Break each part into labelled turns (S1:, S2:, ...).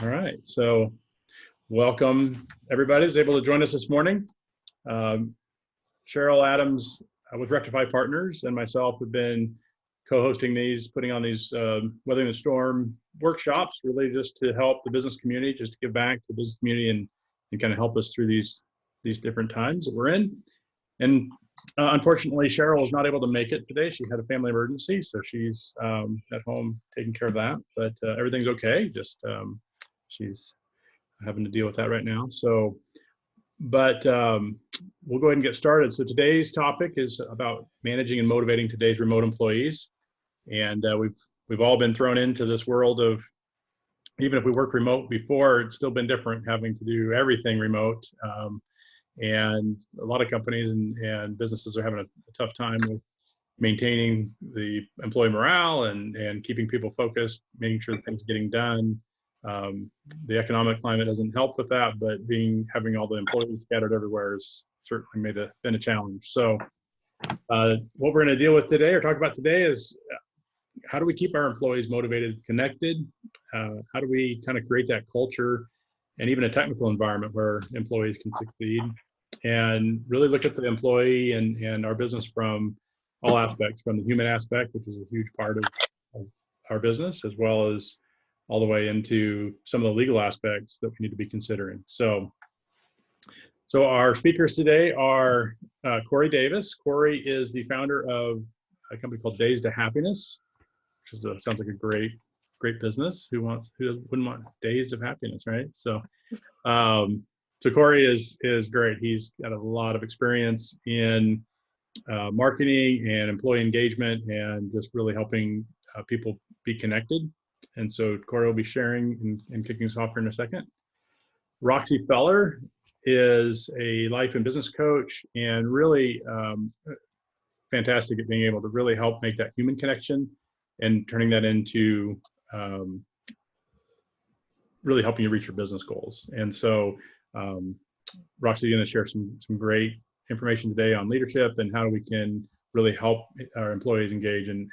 S1: All right, so welcome everybody who's able to join us this morning. Cheryl Adams with Rectify Partners and myself have been co-hosting these, putting on these Weathering the Storm workshops, really just to help the business community, just to give back to the business community and kind of help us through these different times that we're in. And unfortunately, Cheryl was not able to make it today. She had a family emergency, so she's at home taking care of that, but everything's okay. Just she's having to deal with that right now. So, but we'll go ahead and get started. So today's topic is about managing and motivating today's remote employees. And we've all been thrown into this world of, even if we worked remote before, it's still been different having to do everything remote. And a lot of companies and businesses are having a tough time with maintaining the employee morale and keeping people focused, making sure that things are getting done. The economic climate doesn't help with that, but having all the employees scattered everywhere has certainly been a challenge. So what we're going to deal with today or talk about today is how do we keep our employees motivated, connected? How do we kind of create that culture and even a technical environment where employees can succeed, and really look at the employee and our business from all aspects, from the human aspect, which is a huge part of our business, as well as all the way into some of the legal aspects that we need to be considering. So our speakers today are Corey Davis. Corey is the founder of a company called Days to Happiness, which sounds like a great business. Who wouldn't want days of happiness, right? So Corey is great. He's got a lot of experience in marketing and employee engagement and just really helping people be connected. And so Corey will be sharing and kicking us off here in a second. Roxy Feller is a life and business coach and really fantastic at being able to really help make that human connection and turning that into really helping you reach your business goals. And so Roxy is going to share some great information today on leadership and how we can really help our employees engage and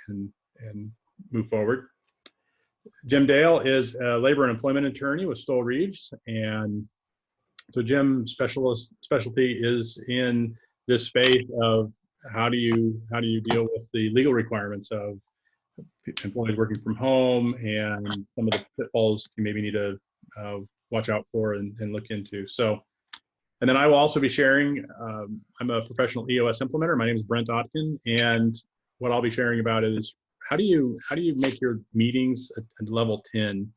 S1: move forward. Jim Dale is a labor and employment attorney with STOEL RIVES, and so Jim's specialty is in this space of how do you deal with the legal requirements of employees working from home and some of the pitfalls you maybe need to watch out for and look into. So, and then I will also be sharing. I'm a professional EOS implementer. My name is Brent Oetken, and what I'll be sharing about is how do you make your meetings at level 10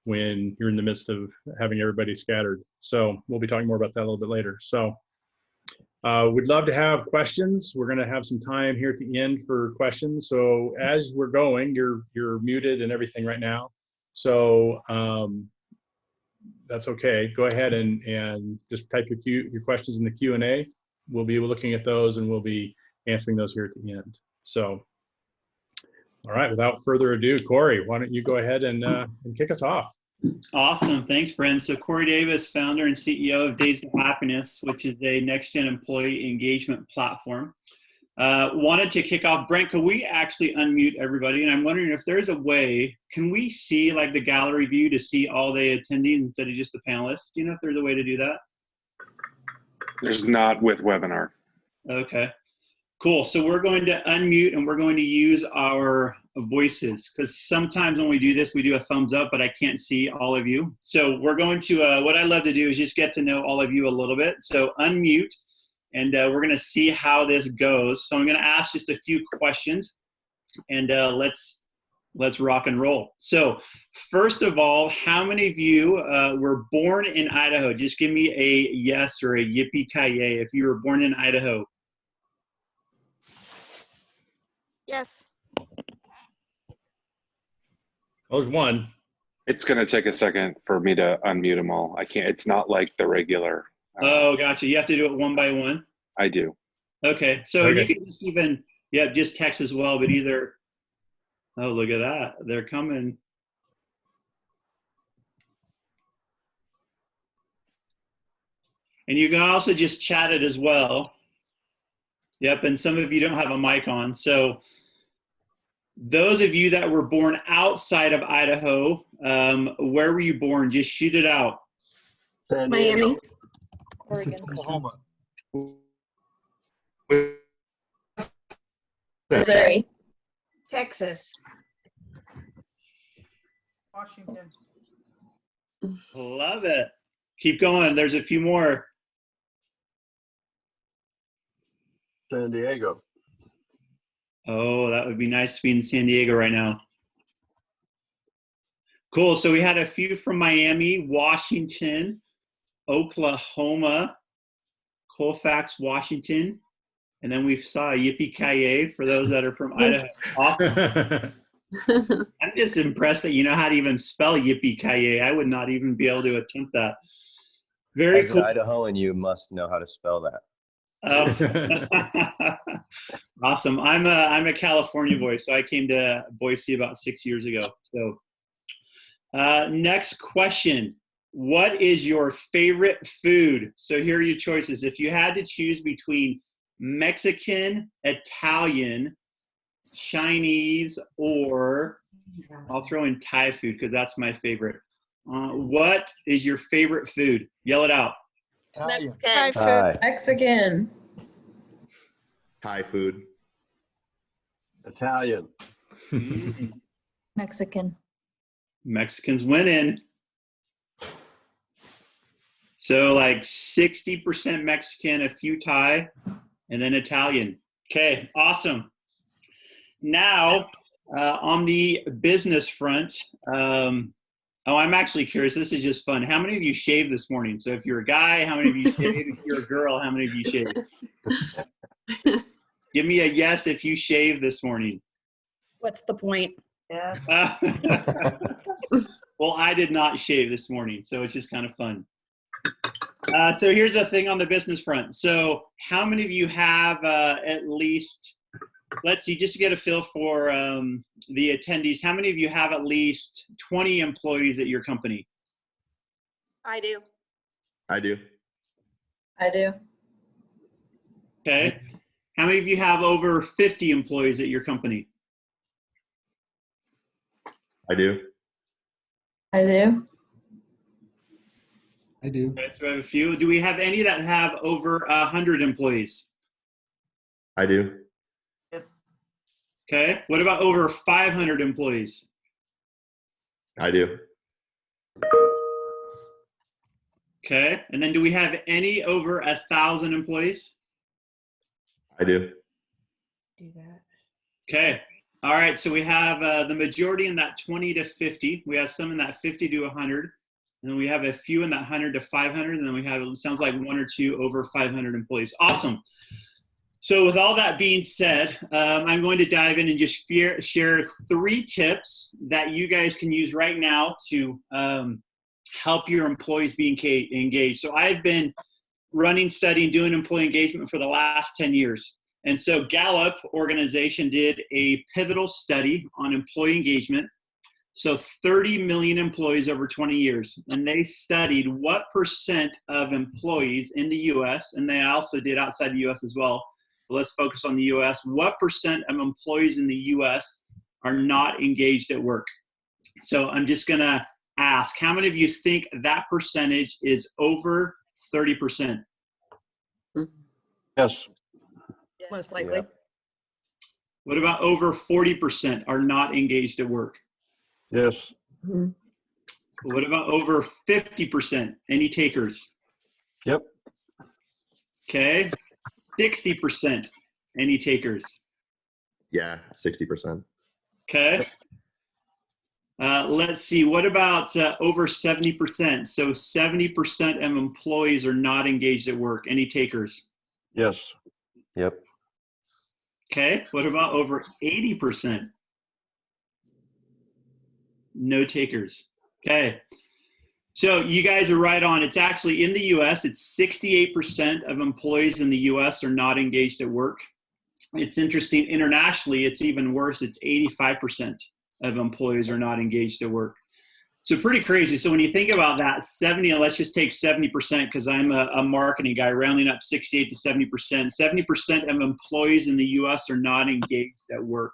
S1: when you're in the midst of having everybody scattered? So we'll be talking more about that a little bit later. So we'd love to have questions. We're going to have some time here at the end for questions. So as we're going, you're muted and everything right now. So that's okay. Go ahead and just type your questions in the Q&A. We'll be looking at those and we'll be answering those here at the end. So. All right, without further ado, Corey, why don't you go ahead and kick us off?
S2: Awesome, thanks, Brent. So Corey Davis, founder and CEO of Days of Happiness, which is a next-gen employee engagement platform. Wanted to kick off, Brent, could we actually unmute everybody? And I'm wondering if there's a way, can we see like the gallery view to see all the attendees instead of just the panelists? Do you know if there's a way to do that?
S3: There's not with webinar.
S2: Okay. Cool. So we're going to unmute and we're going to use our voices, because sometimes when we do this, we do a thumbs up, but I can't see all of you. So we're going to, what I love to do is just get to know all of you a little bit. So unmute, and we're going to see how this goes. So I'm going to ask just a few questions, and let's rock and roll. So first of all, how many of you were born in Idaho? Just give me a yes or a yippee-ki-yay if you were born in Idaho.
S4: Yes.
S1: There's one.
S3: It's going to take a second for me to unmute them all. I can't, it's not like the regular.
S2: Oh, gotcha. You have to do it one by one?
S3: I do.
S2: Okay. So you can just even, just text as well, but either, oh, look at that. They're coming. And you can also just chat it as well. Yep, and some of you don't have a mic on, so Those of you that were born outside of Idaho, where were you born? Just shoot it out.
S4: Miami.
S5: Oregon.
S6: Oklahoma.
S5: Missouri.
S4: Texas.
S6: Washington.
S2: Love it. Keep going. There's a few more.
S7: San Diego.
S2: Oh, that would be nice to be in San Diego right now. Cool. So we had a few from Miami, Washington, Oklahoma, Colfax, Washington, and then we saw Yippee-ki-yay for those that are from Idaho. Awesome. I'm just impressed that you know how to even spell Yippee-ki-yay. I would not even be able to attempt that. Very
S8: As
S2: cool.
S8: an Idahoan, you must know how to spell that.
S2: Oh. Awesome. I'm a California boy, so I came to Boise about 6 years ago. So next question. What is your favorite food? So here are your choices. If you had to choose between Mexican, Italian, Chinese, or I'll throw in Thai food because that's my favorite. What is your favorite food? Yell it out.
S6: Italian.
S4: Thai
S5: Mexican.
S4: food.
S8: Hi.
S5: Mexican.
S9: Thai food.
S7: Italian.
S5: Mexican.
S2: Mexicans winning. So like 60% Mexican, a few Thai, and then Italian. Okay, awesome. Now, on the business front, I'm actually curious. This is just fun. How many of you shaved this morning? So if you're a guy, how many of you shaved? If you're a girl, how many of you shaved? Give me a yes if you shaved this morning.
S4: What's the point?
S6: Yeah.
S2: Well, I did not shave this morning, so it's just kind of fun. So here's a thing on the business front. So how many of you have at least, let's see, just to get a feel for the attendees, how many of you have at least 20 employees at your company?
S5: I do.
S9: I do.
S5: I do.
S2: Okay. How many of you have over 50 employees at your company?
S9: I do.
S5: I do.
S10: I do.
S2: Okay, so we have a few. Do we have any that have over 100 employees?
S9: I do.
S2: Okay. What about over 500 employees?
S9: I do.
S2: Okay. And then do we have any over 1,000 employees?
S9: I do.
S4: Do that.
S2: Okay. All right. So we have the majority in that 20 to 50. We have some in that 50 to 100. And then we have a few in that 100 to 500. And then we have, it sounds like one or two over 500 employees. Awesome. So with all that being said, I'm going to dive in and just share 3 tips that you guys can use right now to help your employees be engaged. So I've been running, studying, doing employee engagement for the last 10 years. And so Gallup organization did a pivotal study on employee engagement. So 30 million employees over 20 years. And they studied what % of employees in the US, and they also did outside the US as well, but let's focus on the US, what % of employees in the US are not engaged at work? So I'm just gonna ask, how many of you think that percentage is over 30%?
S7: Yes.
S4: Most likely.
S8: Yep.
S2: What about over 40% are not engaged at work?
S7: Yes.
S2: What about over 50%? Any takers?
S7: Yep.
S2: Okay. 60%. Any takers?
S9: Yeah, 60%.
S2: Okay. Let's see. What about over 70%? So 70% of employees are not engaged at work. Any takers?
S7: Yes.
S8: Yep.
S2: Okay. What about over 80%? No takers. Okay. So you guys are right on. It's actually in the US, it's 68% of employees in the US are not engaged at work. It's interesting. Internationally, it's even worse. It's 85% of employees are not engaged at work. So pretty crazy. So when you think about that, 70, let's just take 70% because I'm a marketing guy, rounding up 68 to 70%. 70% of employees in the US are not engaged at work.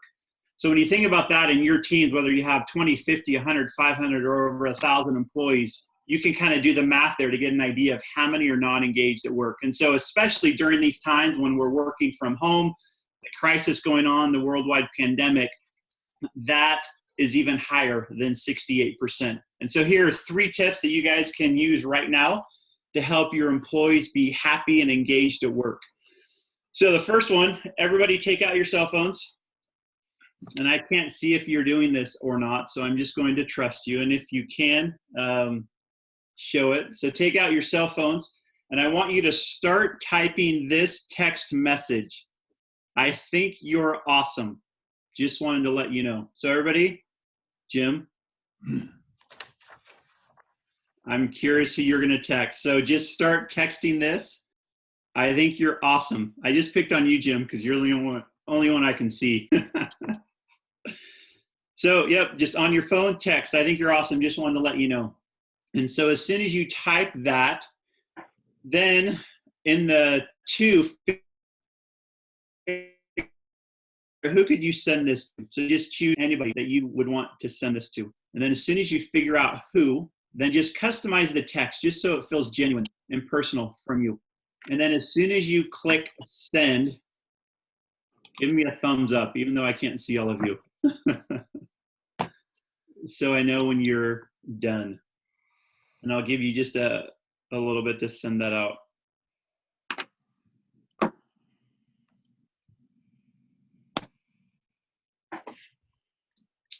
S2: So when you think about that in your teams, whether you have 20, 50, 100, 500, or over 1,000 employees, you can kind of do the math there to get an idea of how many are non-engaged at work. And so especially during these times when we're working from home, the crisis going on, the worldwide pandemic, that is even higher than 68%. And so here are 3 tips that you guys can use right now to help your employees be happy and engaged at work. So the first one, everybody take out your cell phones. And I can't see if you're doing this or not, so I'm just going to trust you. And if you can, show it. So take out your cell phones, and I want you to start typing this text message. I think you're awesome. Just wanted to let you know. So everybody, Jim, I'm curious who you're going to text. So just start texting this. I think you're awesome. I just picked on you, Jim, because you're the only one I can see. So, yep, just on your phone, text. I think you're awesome. Just wanted to let you know. And so as soon as you type that, then in the 2, who could you send this to? So just choose anybody that you would want to send this to. And then as soon as you figure out who, then just customize the text just so it feels genuine and personal from you. And then as soon as you click send, give me a thumbs up, even though I can't see all of you. So I know when you're done. And I'll give you just a little bit to send that out.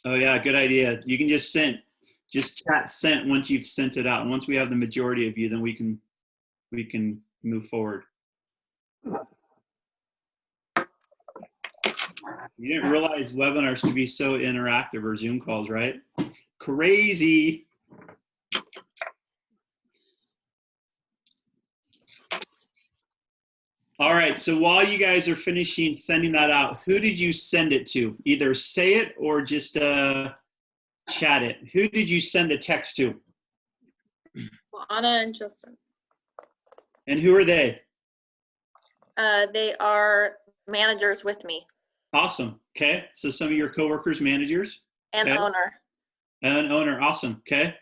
S2: Oh yeah, good idea. You can just chat sent once you've sent it out. And once we have the majority of you, then we can move forward. You didn't realize webinars could be so interactive, or Zoom calls, right? Crazy. All right, so while you guys are finishing sending that out, who did you send it to? Either say it or just chat it. Who did you send the text to?
S5: Anna and Justin.
S2: And who are they?
S5: They are managers with me.
S2: Awesome. Okay. So some of your coworkers, managers.
S5: And
S2: Okay.
S5: owner.
S2: And owner. Awesome. Okay.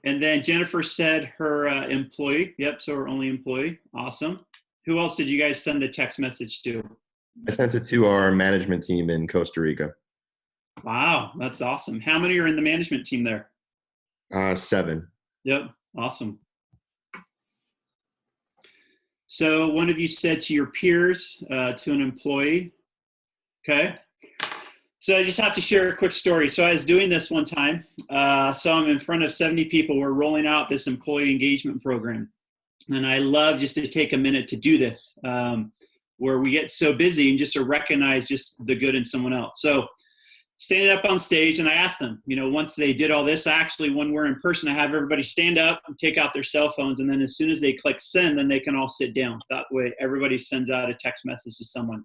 S2: And then Jennifer said her employee. Yep. So her only employee. Awesome. Who else did you guys send the text message to?
S9: I sent it to our management team in Costa Rica.
S2: Wow. That's awesome. How many are in the management team there?
S9: 7.
S2: Yep. Awesome. So one of you said to your peers, to an employee. Okay. So I just have to share a quick story. So I was doing this one time. So I'm in front of 70 people. We're rolling out this employee engagement program. And I love just to take a minute to do this, where we get so busy and just to recognize just the good in someone else. So standing up on stage, and I asked them, once they did all this, actually, when we're in person, I have everybody stand up and take out their cell phones. And then as soon as they click send, then they can all sit down. That way, everybody sends out a text message to someone.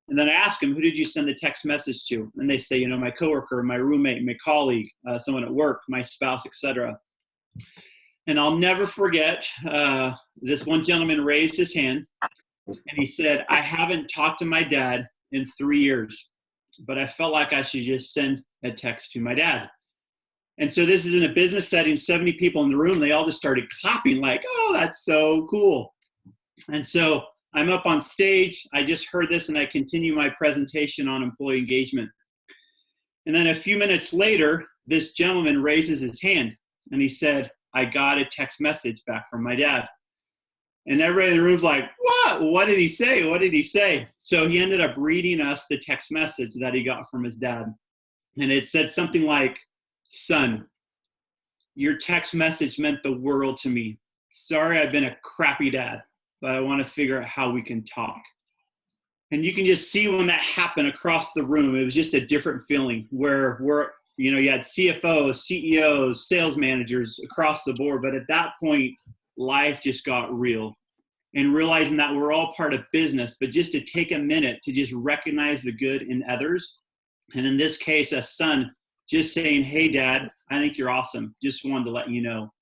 S2: And then I ask them, who did you send the text message to? And they say, my coworker, my roommate, my colleague, someone at work, my spouse, etc. And I'll never forget, this one gentleman raised his hand and he said, I haven't talked to my dad in 3 years, but I felt like I should just send a text to my dad. And so this is in a business setting, 70 people in the room. They all just started clapping like, oh, that's so cool. And so I'm up on stage. I just heard this and I continue my presentation on employee engagement. And then a few minutes later, this gentleman raises his hand and he said, I got a text message back from my dad. And everybody in the room's like, what? What did he say? What did he say? So he ended up reading us the text message that he got from his dad. And it said something like, son, your text message meant the world to me. Sorry, I've been a crappy dad, but I want to figure out how we can talk. And you can just see when that happened across the room, it was just a different feeling where you had CFOs, CEOs, sales managers across the board. But at that point, life just got real. And realizing that we're all part of business, but just to take a minute to just recognize the good in others. And in this case, a son just saying, hey, Dad, I think you're awesome. Just wanted to let you know.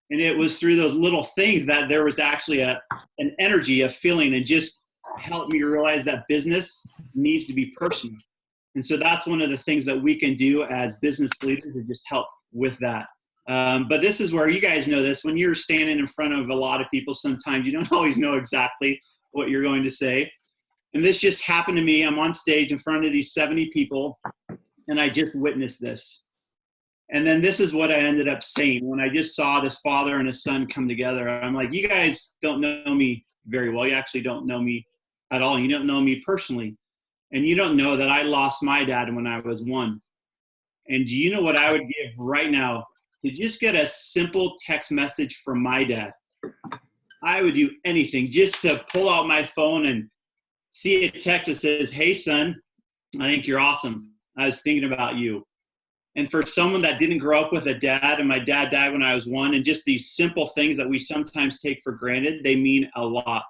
S2: And it was through those little things that there was actually an energy, a feeling, and just helped me realize that business needs to be personal. And so that's one of the things that we can do as business leaders to just help with that. But this is where you guys know this. When you're standing in front of a lot of people, sometimes you don't always know exactly what you're going to say. And this just happened to me. I'm on stage in front of these 70 people, and I just witnessed this. And then this is what I ended up saying when I just saw this father and his son come together. I'm like, you guys don't know me very well. You actually don't know me at all. You don't know me personally. And you don't know that I lost my dad when I was 1. And do you know what I would give right now to just get a simple text message from my dad? I would do anything just to pull out my phone and see a text that says, hey, son, I think you're awesome. I was thinking about you. And for someone that didn't grow up with a dad, and my dad died when I was 1, and just these simple things that we sometimes take for granted, they mean a lot.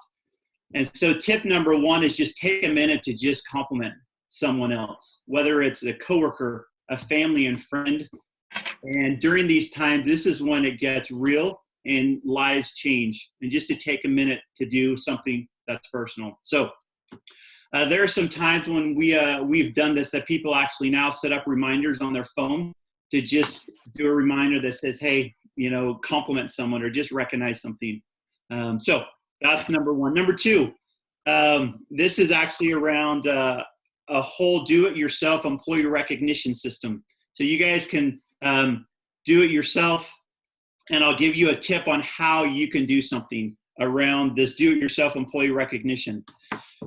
S2: And so tip number 1 is just take a minute to just compliment someone else, whether it's a coworker, a family and friend. And during these times, this is when it gets real and lives change. And just to take a minute to do something that's personal. So there are some times when we've done this that people actually now set up reminders on their phone to just do a reminder that says, hey, compliment someone or just recognize something. So that's number 1. Number 2, this is actually around a whole do-it-yourself employee recognition system. So you guys can do it yourself, and I'll give you a tip on how you can do something around this do-it-yourself employee recognition.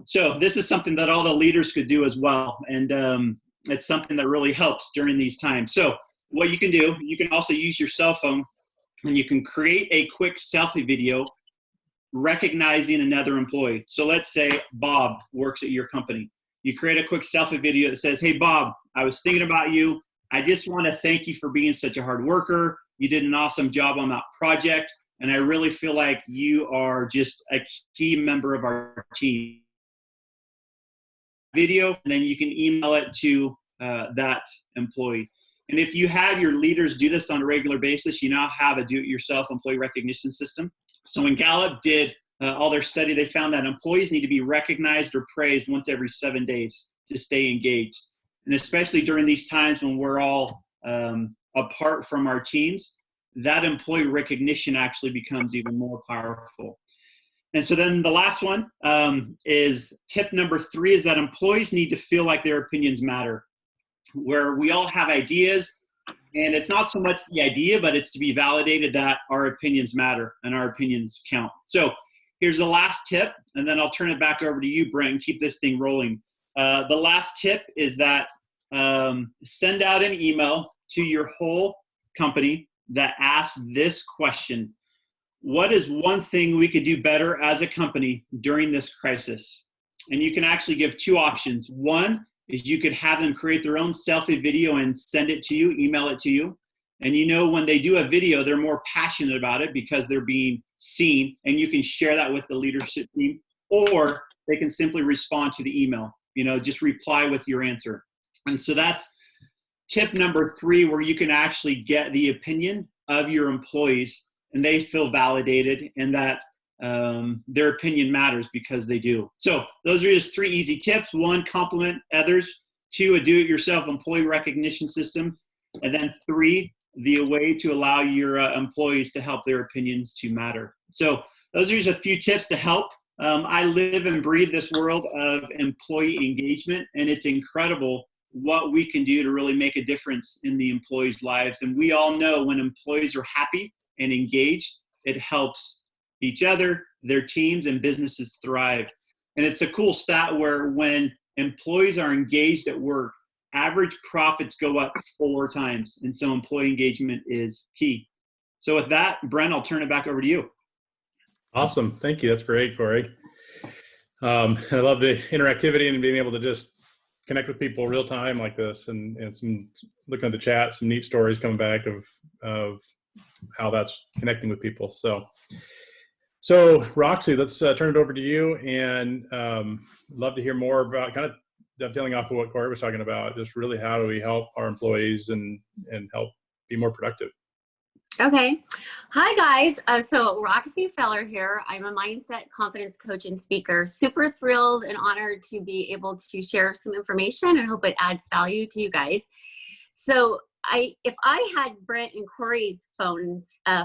S2: So this is something that all the leaders could do as well, and it's something that really helps during these times. So what you can do, you can also use your cell phone, and you can create a quick selfie video recognizing another employee. So let's say Bob works at your company. You create a quick selfie video that says, hey, Bob, I was thinking about you. I just want to thank you for being such a hard worker. You did an awesome job on that project. And I really feel like you are just a key member of our team. Video, and then you can email it to that employee. And if you have your leaders do this on a regular basis, you now have a do-it-yourself employee recognition system. So when Gallup did all their study, they found that employees need to be recognized or praised once every 7 days to stay engaged. And especially during these times when we're all apart from our teams, that employee recognition actually becomes even more powerful. And so then the last one is tip number 3 is that employees need to feel like their opinions matter, where we all have ideas, and it's not so much the idea, but it's to be validated that our opinions matter and our opinions count. So here's the last tip, and then I'll turn it back over to you, Brent, and keep this thing rolling. The last tip is that send out an email to your whole company that asks this question: what is one thing we could do better as a company during this crisis? And you can actually give 2 options. One is you could have them create their own selfie video and send it to you, email it to you. And when they do a video, they're more passionate about it because they're being seen, and you can share that with the leadership team. Or they can simply respond to the email, just reply with your answer. And so that's tip number 3, where you can actually get the opinion of your employees and they feel validated and that their opinion matters because they do. So those are just 3 easy tips. 1, compliment others. 2, a do-it-yourself employee recognition system. And then 3, the way to allow your employees to help their opinions to matter. So those are just a few tips to help. I live and breathe this world of employee engagement, and it's incredible what we can do to really make a difference in the employees' lives. And we all know when employees are happy and engaged, it helps each other, their teams, and businesses thrive. And it's a cool stat where when employees are engaged at work, average profits go up 4 times. And so employee engagement is key. So with that, Brent, I'll turn it back over to you.
S1: Awesome. Thank you. That's great, Corey. I love the interactivity and being able to just connect with people real time like this, and some looking at the chat, some neat stories coming back of how that's connecting with people. So Roxy, let's turn it over to you, and love to hear more about kind of dovetailing off of what Corey was talking about, just really how do we help our employees and help be more productive.
S10: Okay. Hi, guys. So Roxy Feller here. I'm a mindset, confidence coach, and speaker. Super thrilled and honored to be able to share some information and hope it adds value to you guys. So if I had Brent and Corey's phone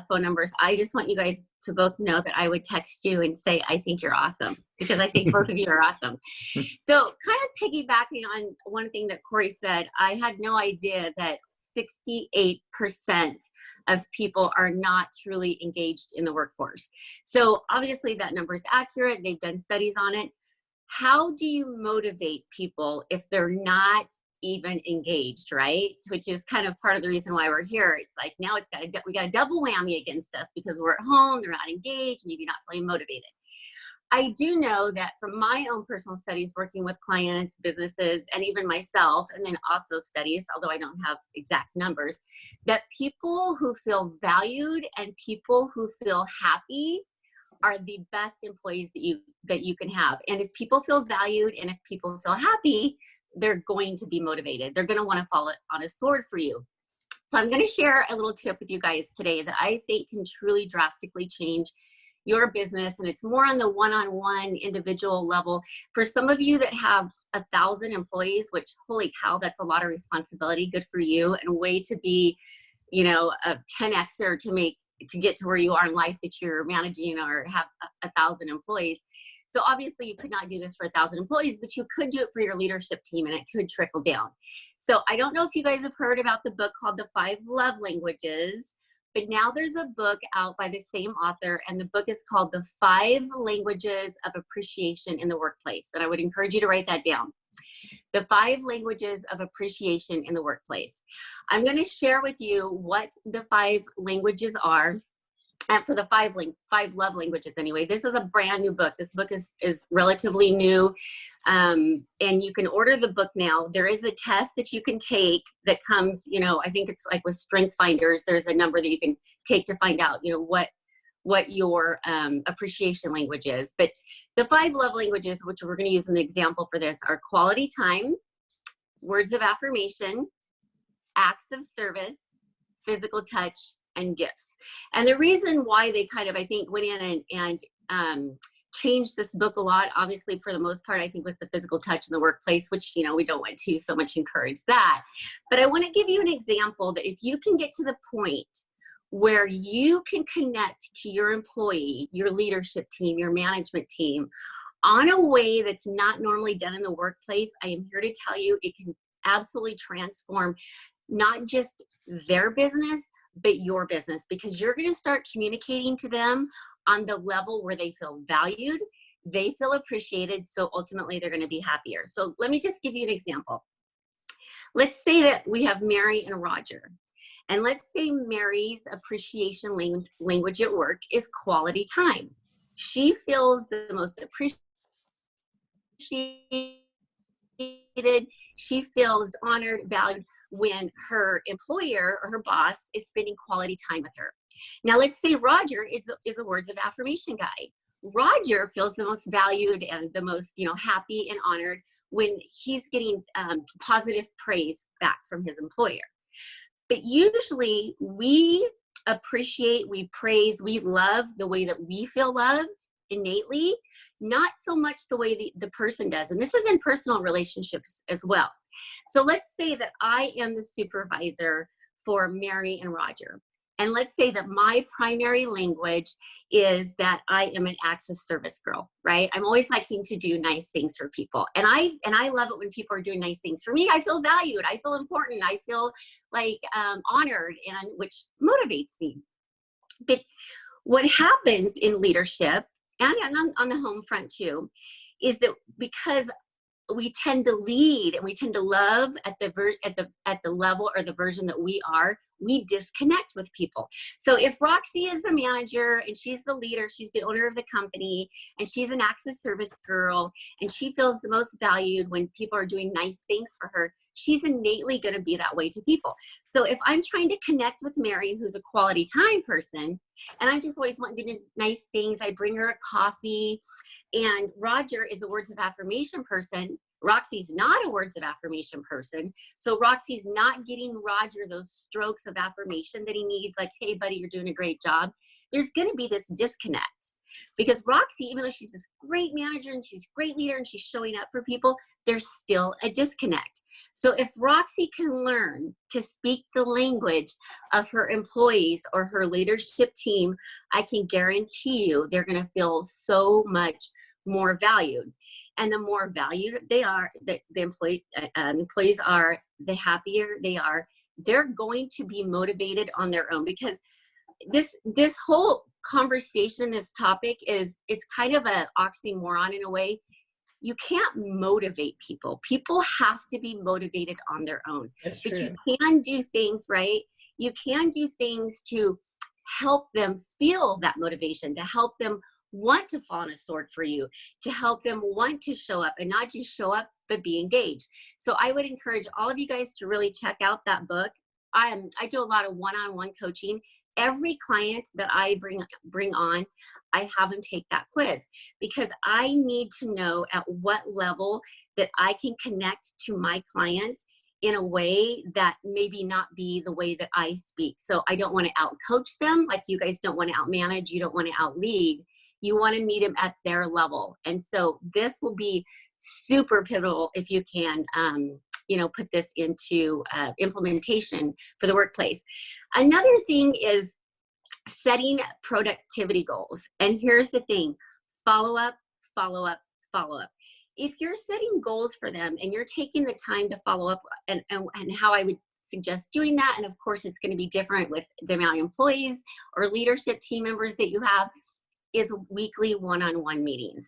S10: numbers, I just want you guys to both know that I would text you and say, I think you're awesome, because I think both of you are awesome. So kind of piggybacking on one thing that Corey said, I had no idea that 68% of people are not truly engaged in the workforce. So obviously that number is accurate. They've done studies on it. How do you motivate people if they're not even engaged, right? Which is kind of part of the reason why we're here. It's like now we got a double whammy against us because we're at home, they're not engaged, maybe not feeling motivated. I do know that from my own personal studies working with clients, businesses, and even myself, and then also studies, although I don't have exact numbers, that people who feel valued and people who feel happy are the best employees that you can have. And if people feel valued and if people feel happy, they're going to be motivated. They're going to want to follow it on a sword for you. So I'm going to share a little tip with you guys today that I think can truly drastically change your business. And it's more on the one-on-one individual level. For some of you that have 1,000 employees, which holy cow, that's a lot of responsibility. Good for you. And a way to be, you know, a 10Xer to get to where you are in life, that you're managing or have 1,000 employees. So obviously you could not do this for 1,000 employees, but you could do it for your leadership team and it could trickle down. So I don't know if you guys have heard about the book called The 5 Love Languages, but now there's a book out by the same author, and the book is called The 5 Languages of Appreciation in the Workplace. And I would encourage you to write that down. The 5 Languages of Appreciation in the Workplace. I'm going to share with you what the 5 languages are. And for the 5 love languages anyway. This is a brand new book. This book is relatively new. And you can order the book now. There is a test that you can take that comes, you know, I think it's like with Strength Finders, there's a number that you can take to find out, you know, what your appreciation language is. But the 5 love languages, which we're going to use an example for this, are quality time, words of affirmation, acts of service, physical touch, and gifts. And the reason why they kind of, I think, went in and changed this book a lot, obviously for the most part, I think was the physical touch in the workplace, which, you know, we don't want to so much encourage that. But I want to give you an example that if you can get to the point where you can connect to your employee, your leadership team, your management team on a way that's not normally done in the workplace, I am here to tell you it can absolutely transform not just their business, but your business, because you're going to start communicating to them on the level where they feel valued, they feel appreciated, so ultimately they're going to be happier. So let me just give you an example. Let's say that we have Mary and Roger, and let's say Mary's appreciation language at work is quality time. She feels the most appreciated, she feels honored, valued when her employer or her boss is spending quality time with her. Now let's say Roger is a words of affirmation guy. Roger feels the most valued and the most, you know, happy and honored when he's getting positive praise back from his employer. But usually we appreciate, we praise, we love the way that we feel loved innately, not so much the way the person does. And this is in personal relationships as well. So let's say that I am the supervisor for Mary and Roger. And let's say that my primary language is that I am an acts of service girl, right? I'm always liking to do nice things for people. And I love it when people are doing nice things for me. I feel valued, I feel important, I feel like honored, and which motivates me. But what happens in leadership, and on the home front too, is that because we tend to lead and we tend to love at the level or the version that we are, we disconnect with people. So if Roxy is the manager and she's the leader, she's the owner of the company, and she's an access service girl, and she feels the most valued when people are doing nice things for her, she's innately going to be that way to people. So if I'm trying to connect with Mary, who's a quality time person, and I just always want to do nice things, I bring her a coffee, and Roger is a words of affirmation person, Roxy's not a words of affirmation person. So Roxy's not getting Roger those strokes of affirmation that he needs, like, hey, buddy, you're doing a great job. There's going to be this disconnect because Roxy, even though she's this great manager and she's a great leader and she's showing up for people, there's still a disconnect. So if Roxy can learn to speak the language of her employees or her leadership team, I can guarantee you they're going to feel so much more valued. And the more valued they are, the employees are, the happier they are. They're going to be motivated on their own, because this whole conversation, this topic it's kind of an oxymoron in a way. You can't motivate people. People have to be motivated on their own.
S6: That's
S10: but
S6: true.
S10: You can do things, right? You can do things to help them feel that motivation, to help them want to fall on a sword for you, to help them want to show up, and not just show up, but be engaged. So I would encourage all of you guys to really check out that book. I do a lot of one-on-one coaching. Every client that I bring on, I have them take that quiz, because I need to know at what level that I can connect to my clients in a way that maybe not be the way that I speak. So I don't want to out coach them. Like, you guys don't want to out manage. You don't want to out lead. You want to meet them at their level. And so this will be super pivotal if you can, put this into implementation for the workplace. Another thing is setting productivity goals. And here's the thing: follow up, follow up, follow up. If you're setting goals for them and you're taking the time to follow up, and how I would suggest doing that, and of course it's going to be different with the amount of employees or leadership team members that you have, is weekly one-on-one meetings.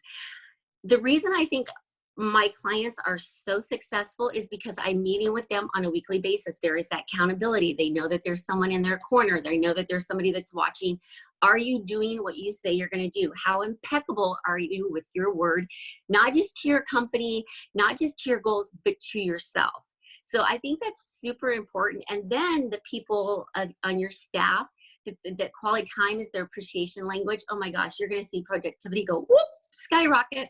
S10: The reason I think my clients are so successful is because I'm meeting with them on a weekly basis. There is that accountability. They know that there's someone in their corner. They know that there's somebody that's watching. Are you doing what you say you're going to do? How impeccable are you with your word? Not just to your company, not just to your goals, but to yourself. So I think that's super important. And then the people on your staff, that quality time is their appreciation language. Oh my gosh, you're going to see productivity go whoop, skyrocket.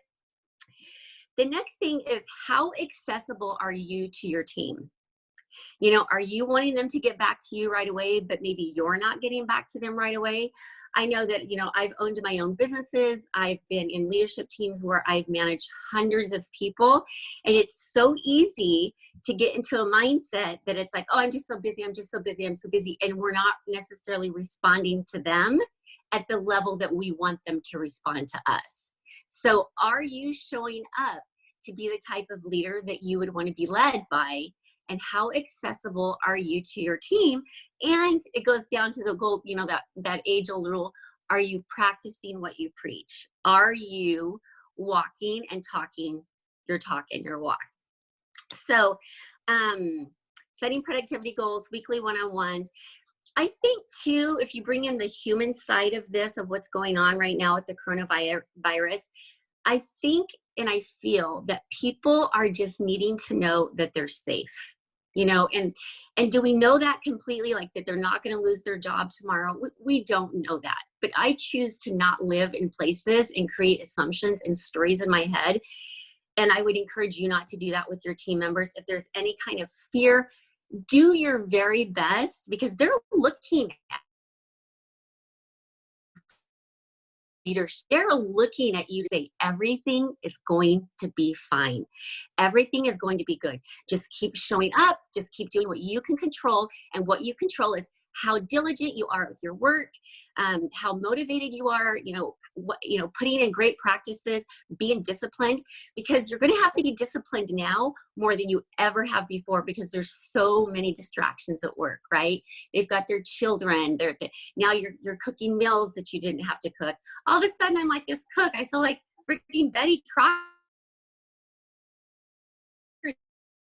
S10: The next thing is, how accessible are you to your team? Are you wanting them to get back to you right away, but maybe you're not getting back to them right away? I know that, I've owned my own businesses. I've been in leadership teams where I've managed hundreds of people. And it's so easy to get into a mindset that it's like, oh, I'm just so busy. I'm just so busy. I'm so busy. And we're not necessarily responding to them at the level that we want them to respond to us. So are you showing up to be the type of leader that you would want to be led by? And how accessible are you to your team? And it goes down to the goal, that age-old rule. Are you practicing what you preach? Are you walking and talking your talk and your walk? So setting productivity goals, weekly one-on-ones. I think too, if you bring in the human side of this, of what's going on right now with the coronavirus, I think and I feel that people are just needing to know that they're safe, and do we know that completely, like that they're not going to lose their job tomorrow? We don't know that, but I choose to not live in places and create assumptions and stories in my head. And I would encourage you not to do that with your team members. If there's any kind of fear, do your very best, because they're looking at leaders. They're looking at you to say, everything is going to be fine. Everything is going to be good. Just keep showing up. Just keep doing what you can control. And what you control is how diligent you are with your work, how motivated you are, putting in great practices, being disciplined, because you're going to have to be disciplined now more than you ever have before, because there's so many distractions at work, right? They've got their children. Now you're cooking meals that you didn't have to cook. All of a sudden, I'm like this cook. I feel like freaking Betty Crocker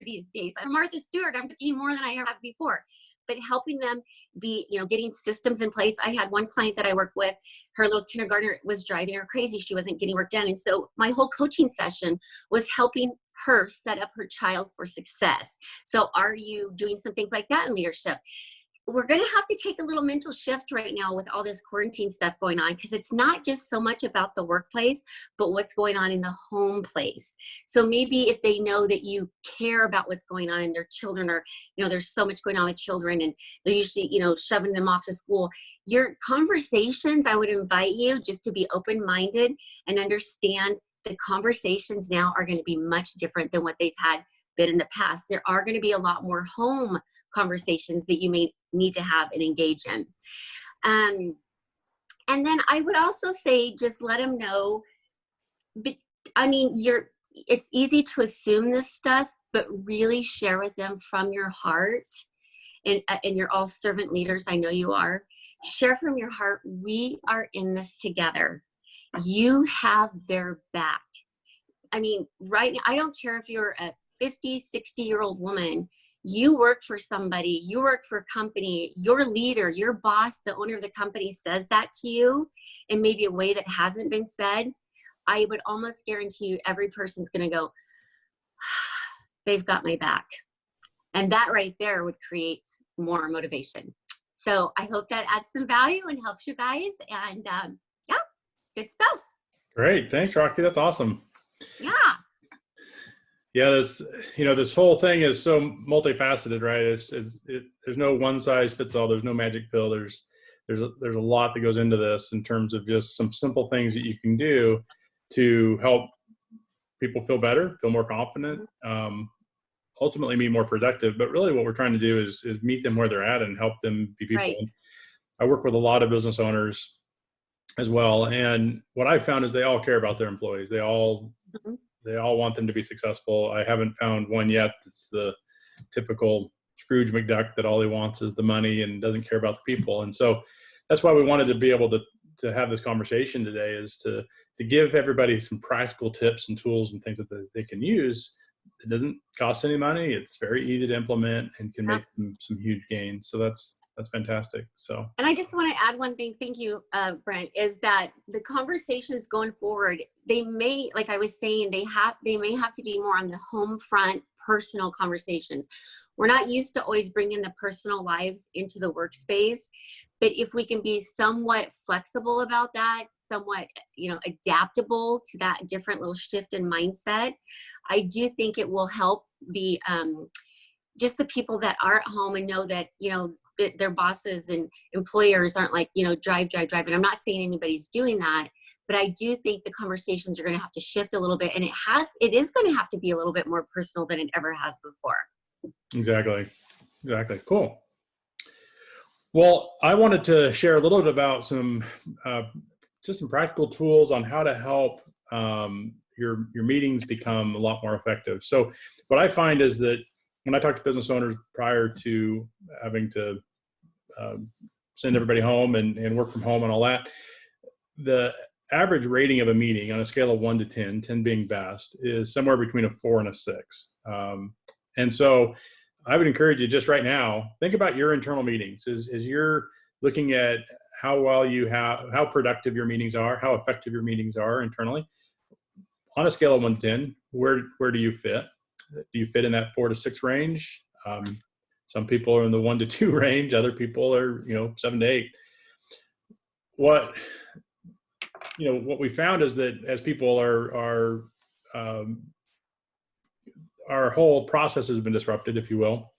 S10: these days. I'm Martha Stewart. I'm cooking more than I ever have before. But helping them be, getting systems in place. I had one client that I worked with, her little kindergartner was driving her crazy. She wasn't getting work done. And so my whole coaching session was helping her set up her child for success. So are you doing some things like that in leadership? we're going to have to take a little mental shift right now with all this quarantine stuff going on, because it's not just so much about the workplace, but what's going on in the home place. So maybe if they know that you care about what's going on in their children, or, there's so much going on with children and they're usually, shoving them off to school, your conversations, I would invite you just to be open-minded and understand the conversations now are going to be much different than what they've been in the past. There are going to be a lot more home conversations that you may need to have and engage in. And then I would also say, just let them know, it's easy to assume this stuff, but really share with them from your heart. And you're all servant leaders, I know you are. Share from your heart, we are in this together. You have their back. Right now, I don't care if you're a 50, 60-year-old woman, you work for somebody, you work for a company, your leader, your boss, the owner of the company says that to you in maybe a way that hasn't been said, I would almost guarantee you every person's going to go, they've got my back. And that right there would create more motivation. So I hope that adds some value and helps you guys. And yeah, good stuff.
S1: Great. Thanks, Roxy. That's awesome.
S10: Yeah.
S1: Yeah, this whole thing is so multifaceted, right? There's no one size fits all. There's no magic pill. There's a lot that goes into this in terms of just some simple things that you can do to help people feel better, feel more confident, ultimately be more productive. But really what we're trying to do is meet them where they're at and help them be people.
S10: Right.
S1: I work with a lot of business owners as well. And what I found is they all care about their employees. They all want them to be successful. I haven't found one yet that's the typical Scrooge McDuck that all he wants is the money and doesn't care about the people. And so that's why we wanted to be able to have this conversation today, is to give everybody some practical tips and tools and things that they can use. It doesn't cost any money. It's very easy to implement and can make some huge gains. So that's fantastic. So,
S10: and I just want to add one thing. Thank you, Brent, is that the conversations going forward, they may, like I was saying, they may have to be more on the home front, personal conversations. We're not used to always bringing the personal lives into the workspace, but if we can be somewhat flexible about that, somewhat, adaptable to that different little shift in mindset, I do think it will help the, just the people that are at home and know that, that their bosses and employers aren't like, drive. And I'm not saying anybody's doing that, but I do think the conversations are going to have to shift a little bit. And it is going to have to be a little bit more personal than it ever has before.
S1: Exactly. Cool. Well, I wanted to share a little bit about some practical tools on how to help your meetings become a lot more effective. So what I find is that when I talk to business owners prior to having to send everybody home and work from home and all that, the average rating of a meeting on a scale of 1 to 10, 10 being best, is somewhere between a 4 and a 6. And so I would encourage you just right now, think about your internal meetings as you're looking at how productive your meetings are, how effective your meetings are internally. On a scale of 1 to 10, where do you fit? Do you fit in that 4 to 6 range? Some people are in the 1 to 2 range. Other people are, 7 to 8. What we found is that as people our whole process has been disrupted, if you will.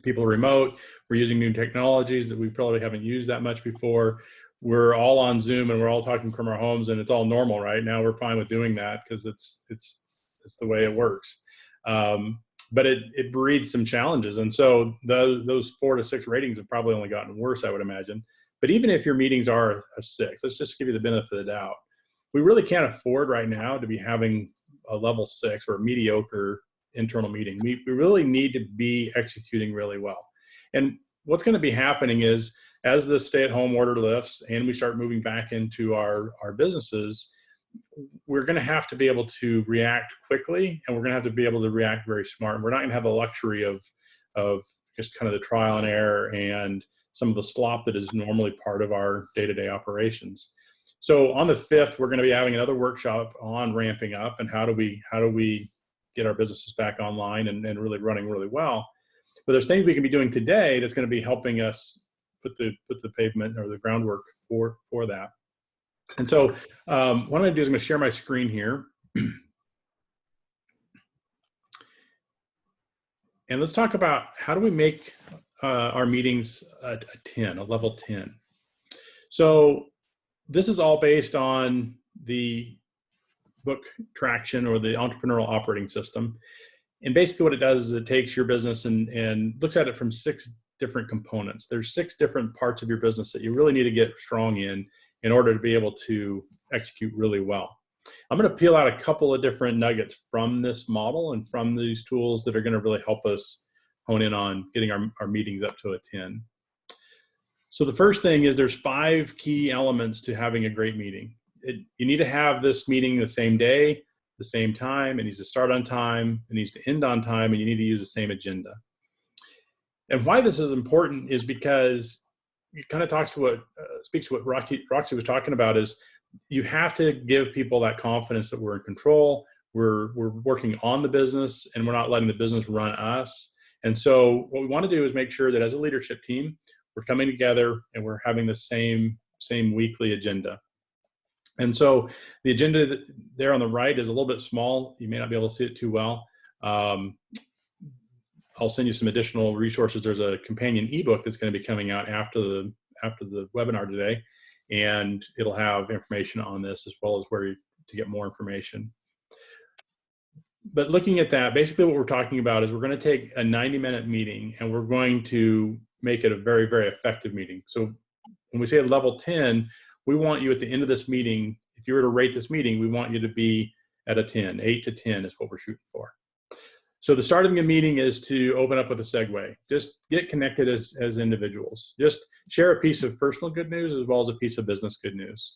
S1: People are remote. We're using new technologies that we probably haven't used that much before. We're all on Zoom and we're all talking from our homes, and it's all normal right now. We're fine with doing that because it's the way it works. But it breeds some challenges. And so those 4 to 6 ratings have probably only gotten worse, I would imagine. But even if your meetings are a 6, let's just give you the benefit of the doubt. We really can't afford right now to be having a level 6 or a mediocre internal meeting. We really need to be executing really well. And what's going to be happening is, as the stay-at-home order lifts and we start moving back into our businesses, we're going to have to be able to react quickly, and we're going to have to be able to react very smart. And we're not going to have the luxury of just kind of the trial and error and some of the slop that is normally part of our day-to-day operations. So on the 5th, we're going to be having another workshop on ramping up and how do we get our businesses back online and really running really well. But there's things we can be doing today that's going to be helping us put the pavement or the groundwork for that. And so what I'm going to do is I'm going to share my screen here. And let's talk about how do we make our meetings a level 10. So this is all based on the book Traction, or the Entrepreneurial Operating System. And basically what it does is it takes your business and looks at it from 6 different components. There's 6 different parts of your business that you really need to get strong in order to be able to execute really well. I'm going to peel out a couple of different nuggets from this model and from these tools that are going to really help us hone in on getting our meetings up to a 10. So the first thing is there's 5 key elements to having a great meeting. You need to have this meeting the same day, the same time. It needs to start on time. It needs to end on time, and you need to use the same agenda. And why this is important is because it kind of speaks to what Roxy was talking about, is you have to give people that confidence that we're in control, we're working on the business, and we're not letting the business run us. And so what we want to do is make sure that as a leadership team, we're coming together and we're having the same weekly agenda. And so the agenda there on the right is a little bit small. You may not be able to see it too well. I'll send you some additional resources. There's a companion ebook that's going to be coming out after the webinar today, and it'll have information on this as well as where to get more information. But looking at that, basically what we're talking about is we're going to take a 90-minute meeting and we're going to make it a very, very effective meeting. So when we say a level 10, we want you at the end of this meeting, if you were to rate this meeting, we want you to be at a 10. 8 to 10 is what we're shooting for. So the start of the meeting is to open up with a segue. Just get connected as individuals. Just share a piece of personal good news as well as a piece of business good news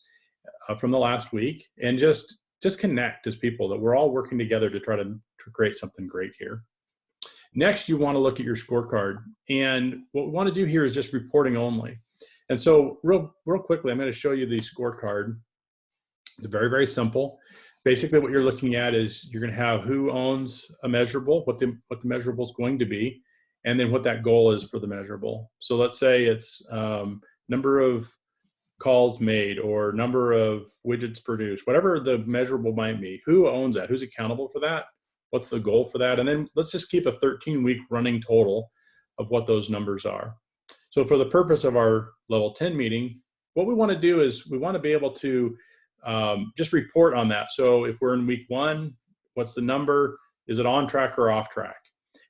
S1: from the last week, and just connect as people that we're all working together to try to create something great here. Next, you want to look at your scorecard. And what we want to do here is just reporting only. And so real quickly, I'm going to show you the scorecard. It's very, very simple. Basically, what you're looking at is you're going to have who owns a measurable, what the measurable is going to be, and then what that goal is for the measurable. So let's say it's number of calls made or number of widgets produced, whatever the measurable might be. Who owns that? Who's accountable for that? What's the goal for that? And then let's just keep a 13-week running total of what those numbers are. So for the purpose of our level 10 meeting, what we want to do is we want to be able to just report on that. So if we're in week 1, what's the number? Is it on track or off track?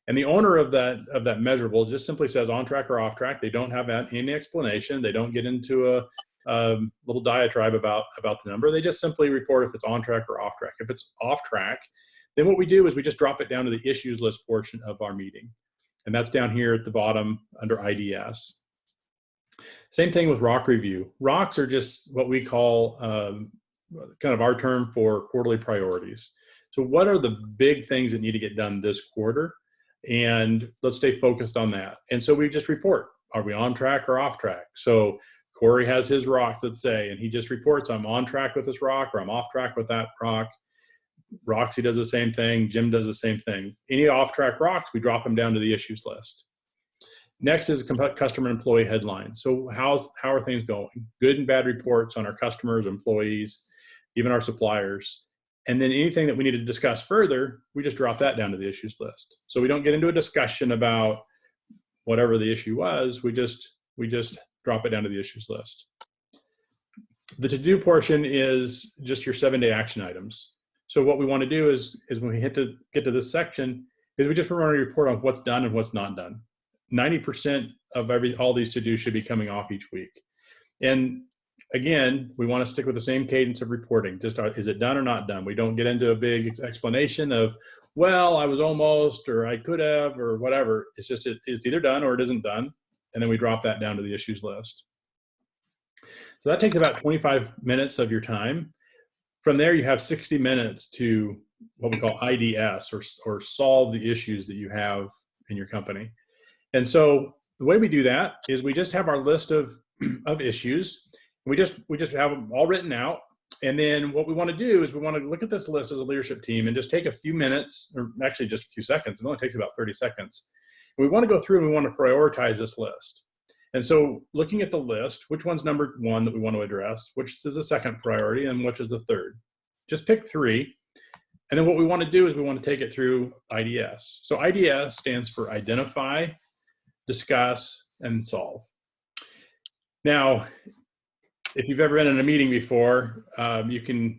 S1: And the owner of that measurable just simply says on track or off track. They don't have any explanation. They don't get into a little diatribe about the number. They just simply report if it's on track or off track. If it's off track, then what we do is we just drop it down to the issues list portion of our meeting. And that's down here at the bottom under IDS. Same thing with ROC review. ROCs are just what we call kind of our term for quarterly priorities. So what are the big things that need to get done this quarter? And let's stay focused on that. And so we just report, are we on track or off track? So Corey has his ROCs, let's say, and he just reports, I'm on track with this ROC or I'm off track with that ROC. Roxy does the same thing. Jim does the same thing. Any off-track ROCs, we drop them down to the issues list. Next is customer and employee headlines. So how are things going? Good and bad reports on our customers, employees, even our suppliers. And then anything that we need to discuss further, we just drop that down to the issues list. So we don't get into a discussion about whatever the issue was. We just drop it down to the issues list. The to-do portion is just your 7-day action items. So what we want to do is when we get to this section, is we just want to report on what's done and what's not done. 90% of all these to-dos should be coming off each week. And again, we want to stick with the same cadence of reporting. Just is it done or not done? We don't get into a big explanation of, well, I was almost, or I could have, or whatever. It's just it's either done or it isn't done. And then we drop that down to the issues list. So that takes about 25 minutes of your time. From there, you have 60 minutes to what we call IDS, or solve the issues that you have in your company. And so the way we do that is we just have our list of issues. We just have them all written out. And then what we want to do is we want to look at this list as a leadership team and just take a few minutes, or actually just a few seconds. It only takes about 30 seconds. We want to go through and we want to prioritize this list. And so looking at the list, which one's number one that we want to address, which is the second priority, and which is the third? Just pick 3. And then what we want to do is we want to take it through IDS. So IDS stands for identify, discuss, and solve. Now, if you've ever been in a meeting before, you can,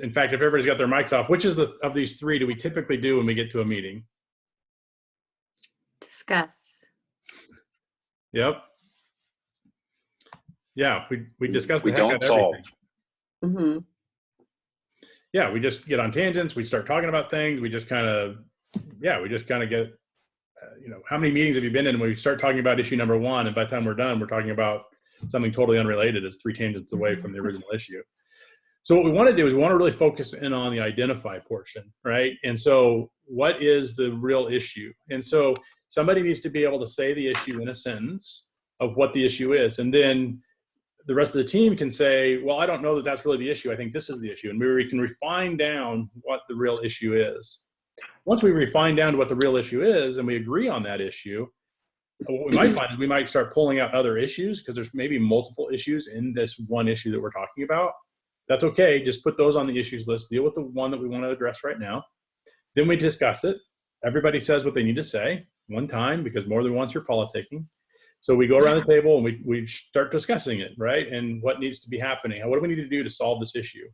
S1: in fact, if everybody's got their mics off, which is of these 3 do we typically do when we get to a meeting?
S10: Discuss.
S1: Yep. Yeah, we discuss the
S3: We
S1: heck out
S3: don't
S1: of
S3: solve.
S10: Mm-hmm.
S1: Yeah, we just get on tangents. We start talking about things. We just kind of get, how many meetings have you been in when we start talking about issue number 1, and by the time we're done, we're talking about something totally unrelated. It's 3 tangents away from the original issue. So what we want to do is we want to really focus in on the identify portion, right? And so what is the real issue? And so somebody needs to be able to say the issue in a sentence of what the issue is. And then the rest of the team can say, well, I don't know that that's really the issue. I think this is the issue. And we can refine down what the real issue is. Once we refine down to what the real issue is and we agree on that issue, what we might find is we might start pulling out other issues because there's maybe multiple issues in this one issue that we're talking about. That's okay. Just put those on the issues list. Deal with the one that we want to address right now. Then we discuss it. Everybody says what they need to say one time because more than once you're politicking. So we go around the table and we start discussing it, right? And what needs to be happening. What do we need to do to solve this issue?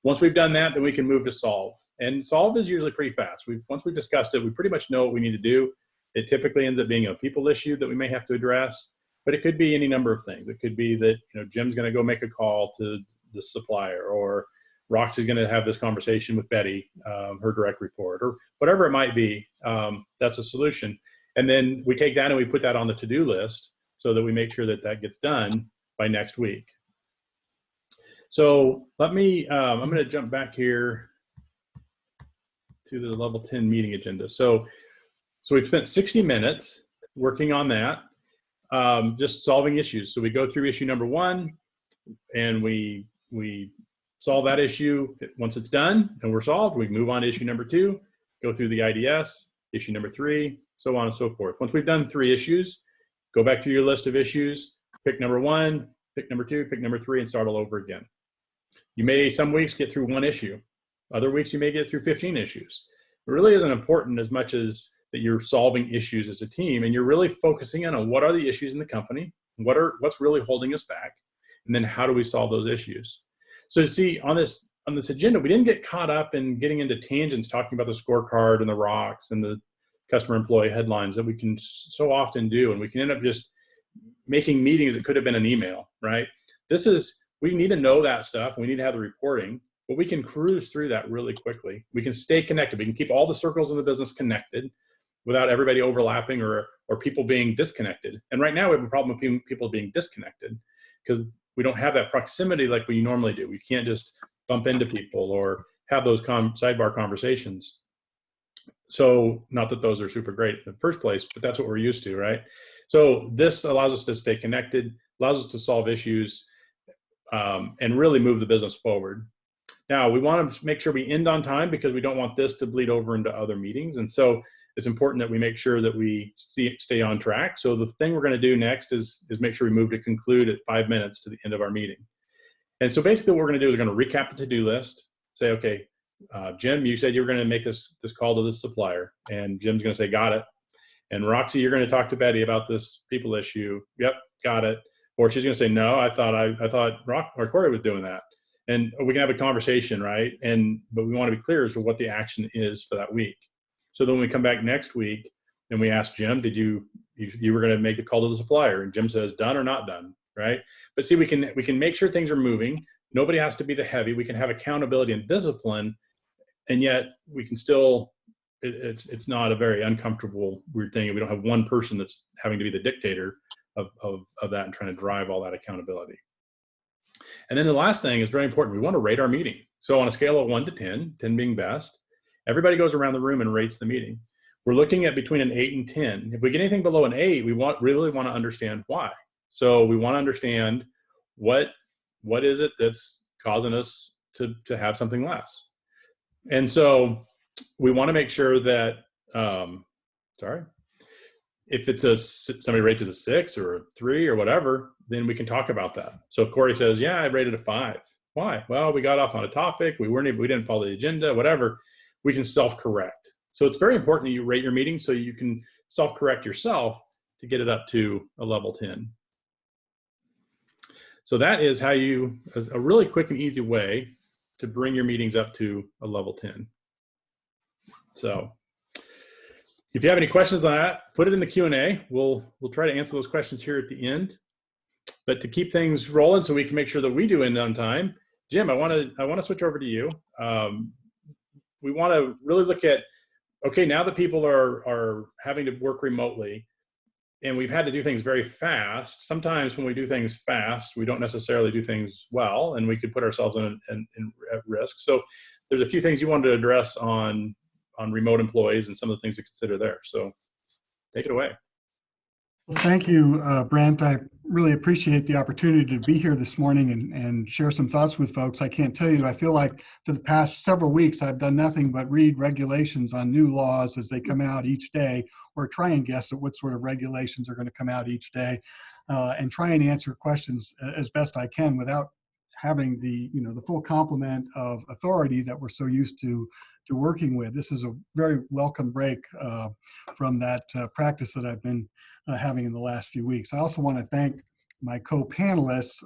S1: Once we've done that, then we can move to solve. And solve is usually pretty fast. Once we've discussed it, we pretty much know what we need to do. It typically ends up being a people issue that we may have to address, but it could be any number of things. It could be that Jim's going to go make a call to the supplier, or Roxy's going to have this conversation with Betty, her direct report, or whatever it might be. That's a solution. And then we take that and we put that on the to-do list so that we make sure that that gets done by next week. So let me, I'm going to jump back here to the level 10 meeting agenda. So we've spent 60 minutes working on that, just solving issues. So we go through issue number 1 and we solve that issue. Once it's done and we're solved, we move on to issue number 2, go through the IDS, issue number 3, so on and so forth. Once we've done 3 issues, go back to your list of issues, pick number 1, pick number 2, pick number 3, and start all over again. You may some weeks get through 1 issue. Other weeks you may get through 15 issues. It really isn't important as much as that you're solving issues as a team, and you're really focusing in on what are the issues in the company, what's really holding us back, and then how do we solve those issues. So see, on this agenda, we didn't get caught up in getting into tangents talking about the scorecard and the rocks and the customer employee headlines that we can so often do, and we can end up just making meetings that could have been an email, right? We need to know that stuff. We need to have the reporting, but we can cruise through that really quickly. We can stay connected. We can keep all the circles in the business connected without everybody overlapping or people being disconnected. And right now we have a problem with people being disconnected because we don't have that proximity like we normally do. We can't just bump into people or have those sidebar conversations. So not that those are super great in the first place, but that's what we're used to, right? So this allows us to stay connected, allows us to solve issues, and really move the business forward. Now, we want to make sure we end on time because we don't want this to bleed over into other meetings. And so it's important that we make sure that we stay on track. So the thing we're going to do next is make sure we move to conclude at 5 minutes to the end of our meeting. And so basically what we're going to do is we're going to recap the to-do list, say, okay, Jim, you said you were going to make this call to this supplier, and Jim's going to say, got it. And Roxy, you're going to talk to Betty about this people issue. Yep, got it. Or she's going to say, no, I thought Corey was doing that. And we can have a conversation, right? But we want to be clear as to what the action is for that week. So then when we come back next week and we ask Jim, did you were going to make the call to the supplier? And Jim says, done or not done, right? But see, we can make sure things are moving. Nobody has to be the heavy. We can have accountability and discipline, and yet we can still, it's not a very uncomfortable, weird thing. We don't have one person that's having to be the dictator of that and trying to drive all that accountability. And then the last thing is very important. We want to rate our meeting. So on a scale of 1 to 10, 10 being best, everybody goes around the room and rates the meeting. We're looking at between an 8 and 10. If we get anything below an 8, we really want to understand why. So we want to understand what is it that's causing us to have something less. And so we want to make sure that, if it's somebody rates it a 6 or a 3 or whatever, then we can talk about that. So if Corey says, yeah, I rated a 5. Why? Well, we got off on a topic. We didn't follow the agenda, whatever. We can self-correct. So it's very important that you rate your meetings so you can self-correct yourself to get it up to a level 10. So that is how a really quick and easy way to bring your meetings up to a level 10. So if you have any questions on that, put it in the Q&A. We'll try to answer those questions here at the end. But to keep things rolling so we can make sure that we do end on time, Jim, I want to switch over to you. We want to really look at, okay, now that people are having to work remotely and we've had to do things very fast. Sometimes when we do things fast, we don't necessarily do things well, and we could put ourselves at risk. So there's a few things you wanted to address on remote employees and some of the things to consider there. So take it away.
S11: Well, thank you, Brent. I really appreciate the opportunity to be here this morning and share some thoughts with folks. I can't tell you, I feel like for the past several weeks, I've done nothing but read regulations on new laws as they come out each day, or try and guess at what sort of regulations are going to come out each day, and try and answer questions as best I can without having the full complement of authority that we're so used to working with. This is a very welcome break from that practice that I've been having in the last few weeks. I also want to thank my co-panelists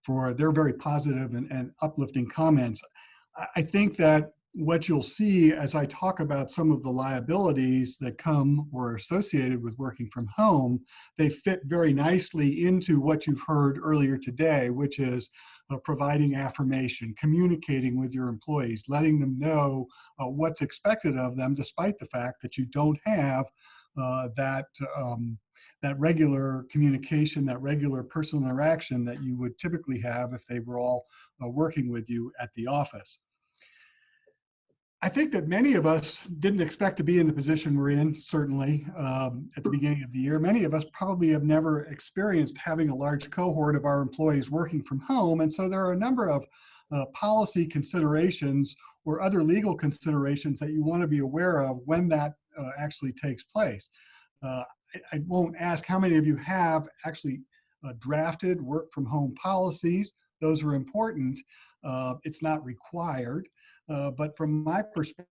S11: for their very positive and uplifting comments. I think that what you'll see as I talk about some of the liabilities that come or are associated with working from home, they fit very nicely into what you've heard earlier today, which is providing affirmation, communicating with your employees, letting them know what's expected of them, despite the fact that you don't have that regular communication, that regular personal interaction that you would typically have if they were all working with you at the office. I think that many of us didn't expect to be in the position we're in, certainly, at the beginning of the year. Many of us probably have never experienced having a large cohort of our employees working from home. And so there are a number of policy considerations or other legal considerations that you want to be aware of when that actually takes place. I won't ask how many of you have actually drafted work from home policies. Those are important. It's not required. But from my perspective,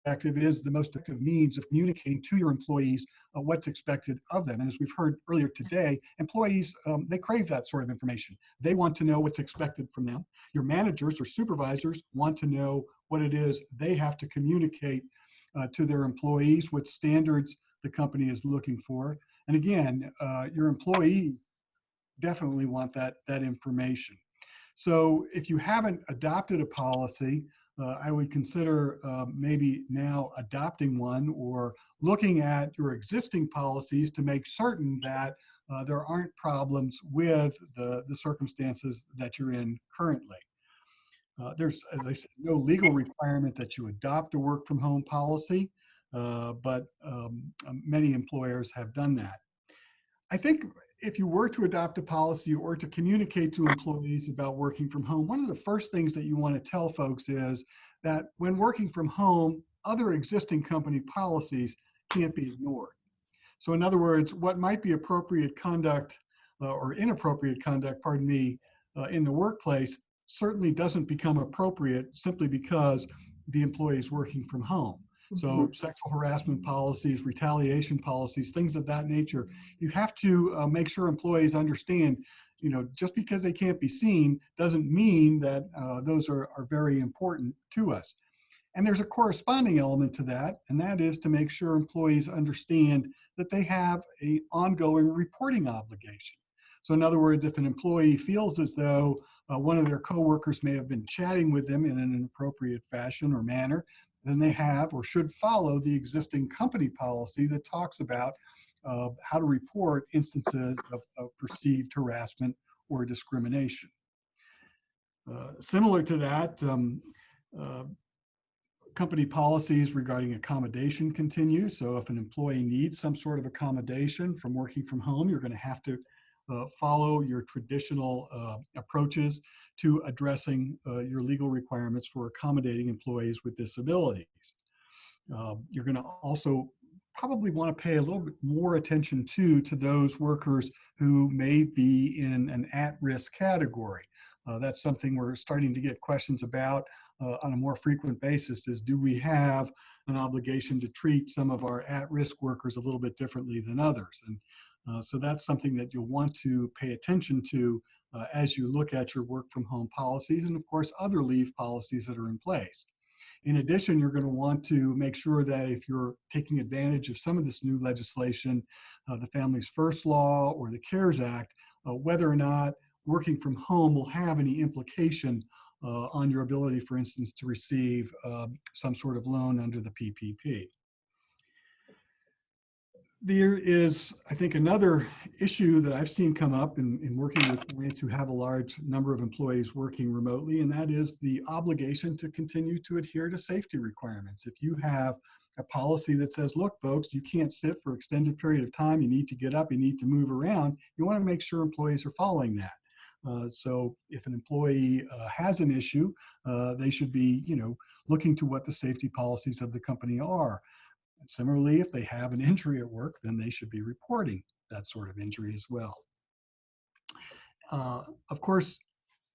S11: it is the most effective means of communicating to your employees what's expected of them. And as we've heard earlier today, employees, they crave that sort of information. They want to know what's expected from them. Your managers or supervisors want to know what it is they have to communicate to their employees, what standards the company is looking for. And again, your employees definitely want that information. So if you haven't adopted a policy, I would consider maybe now adopting one or looking at your existing policies to make certain that there aren't problems with the circumstances that you're in currently. There's, as I said, no legal requirement that you adopt a work from home policy, but many employers have done that. I think if you were to adopt a policy or to communicate to employees about working from home, one of the first things that you want to tell folks is that when working from home, other existing company policies can't be ignored. So in other words, what might be appropriate conduct or inappropriate conduct, pardon me, in the workplace certainly doesn't become appropriate simply because the employee is working from home. So sexual harassment policies, retaliation policies, things of that nature, you have to make sure employees understand, just because they can't be seen doesn't mean that those are very important to us. And there's a corresponding element to that, and that is to make sure employees understand that they have an ongoing reporting obligation. So in other words, if an employee feels as though one of their coworkers may have been chatting with them in an inappropriate fashion or manner, then they have or should follow the existing company policy that talks about how to report instances of perceived harassment or discrimination. Similar to that, company policies regarding accommodation continue. So if an employee needs some sort of accommodation from working from home, you're going to have to follow your traditional approaches to addressing your legal requirements for accommodating employees with disabilities. You're going to also probably want to pay a little bit more attention to those workers who may be in an at-risk category. That's something we're starting to get questions about on a more frequent basis, is do we have an obligation to treat some of our at-risk workers a little bit differently than others? And so that's something that you'll want to pay attention to as you look at your work from home policies, and of course other leave policies that are in place. In addition, you're going to want to make sure that if you're taking advantage of some of this new legislation, the Families First Law or the CARES Act, whether or not working from home will have any implication on your ability, for instance, to receive some sort of loan under the PPP. There is, I think, another issue that I've seen come up in working with clients who have a large number of employees working remotely, and that is the obligation to continue to adhere to safety requirements. If you have a policy that says, look, folks, you can't sit for extended period of time, you need to get up, you need to move around, you want to make sure employees are following that. So if an employee has an issue, they should be, looking to what the safety policies of the company are. Similarly, if they have an injury at work, then they should be reporting that sort of injury as well. Of course,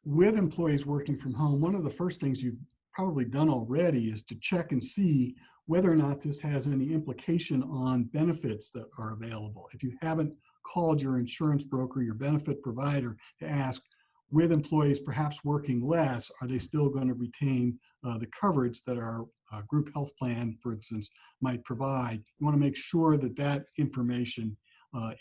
S11: with employees working from home, one of the first things you've probably done already is to check and see whether or not this has any implication on benefits that are available. If you haven't called your insurance broker, your benefit provider, to ask, with employees perhaps working less, are they still going to retain the coverage that our group health plan, for instance, might provide? You want to make sure that that information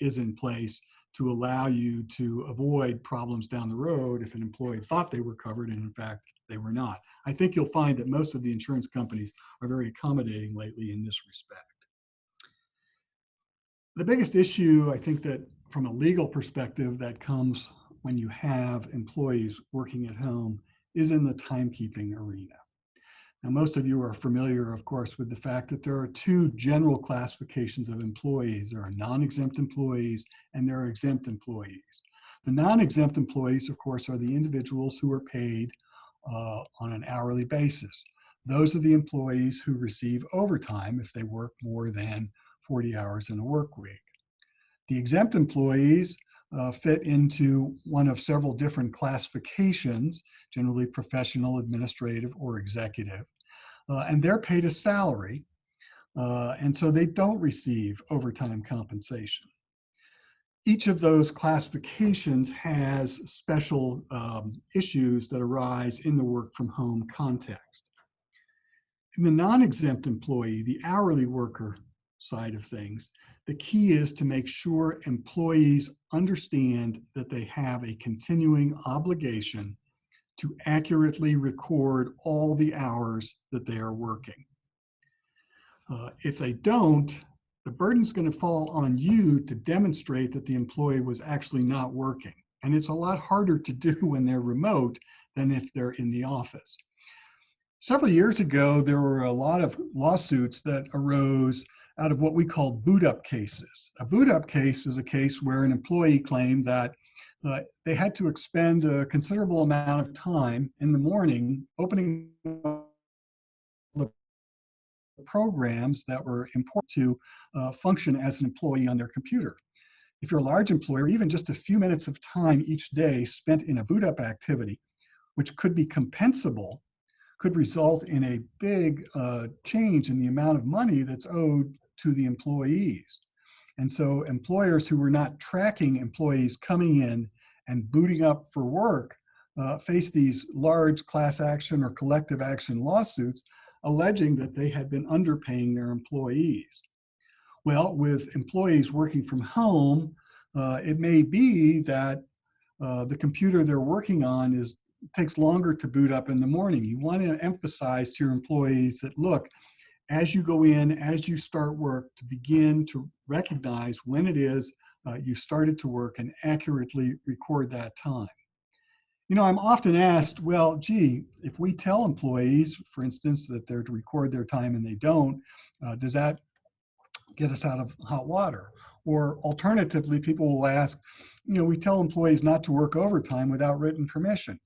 S11: is in place to allow you to avoid problems down the road if an employee thought they were covered and in fact they were not. I think you'll find that most of the insurance companies are very accommodating lately in this respect. The biggest issue, I think, that from a legal perspective that comes when you have employees working at home is in the timekeeping arena. Now, most of you are familiar, of course, with the fact that there are two general classifications of employees. There are non-exempt employees and there are exempt employees. The non-exempt employees, of course, are the individuals who are paid on an hourly basis. Those are the employees who receive overtime if they work more than 40 hours in a work week. The exempt employees fit into one of several different classifications, generally professional, administrative, or executive. And they're paid a salary, and so they don't receive overtime compensation. Each of those classifications has special issues that arise in the work from home context. In the non-exempt employee, the hourly worker side of things, the key is to make sure employees understand that they have a continuing obligation to accurately record all the hours that they are working. If they don't, the burden's going to fall on you to demonstrate that the employee was actually not working. And it's a lot harder to do when they're remote than if they're in the office. Several years ago, there were a lot of lawsuits that arose out of what we call boot-up cases. A boot-up case is a case where an employee claimed that they had to expend a considerable amount of time in the morning opening the programs that were important to function as an employee on their computer. If you're a large employer, even just a few minutes of time each day spent in a boot-up activity, which could be compensable, could result in a big change in the amount of money that's owed to the employees. And so employers who were not tracking employees coming in and booting up for work face these large class action or collective action lawsuits alleging that they had been underpaying their employees. Well, with employees working from home, it may be that the computer they're working on takes longer to boot up in the morning. You want to emphasize to your employees that, look, as you go in, as you start work, to begin to recognize when it is you started to work and accurately record that time. You know, I'm often asked, well, gee, if we tell employees, for instance, that they're to record their time and they don't, does that get us out of hot water? Or alternatively, people will ask, you know, we tell employees not to work overtime without written permission.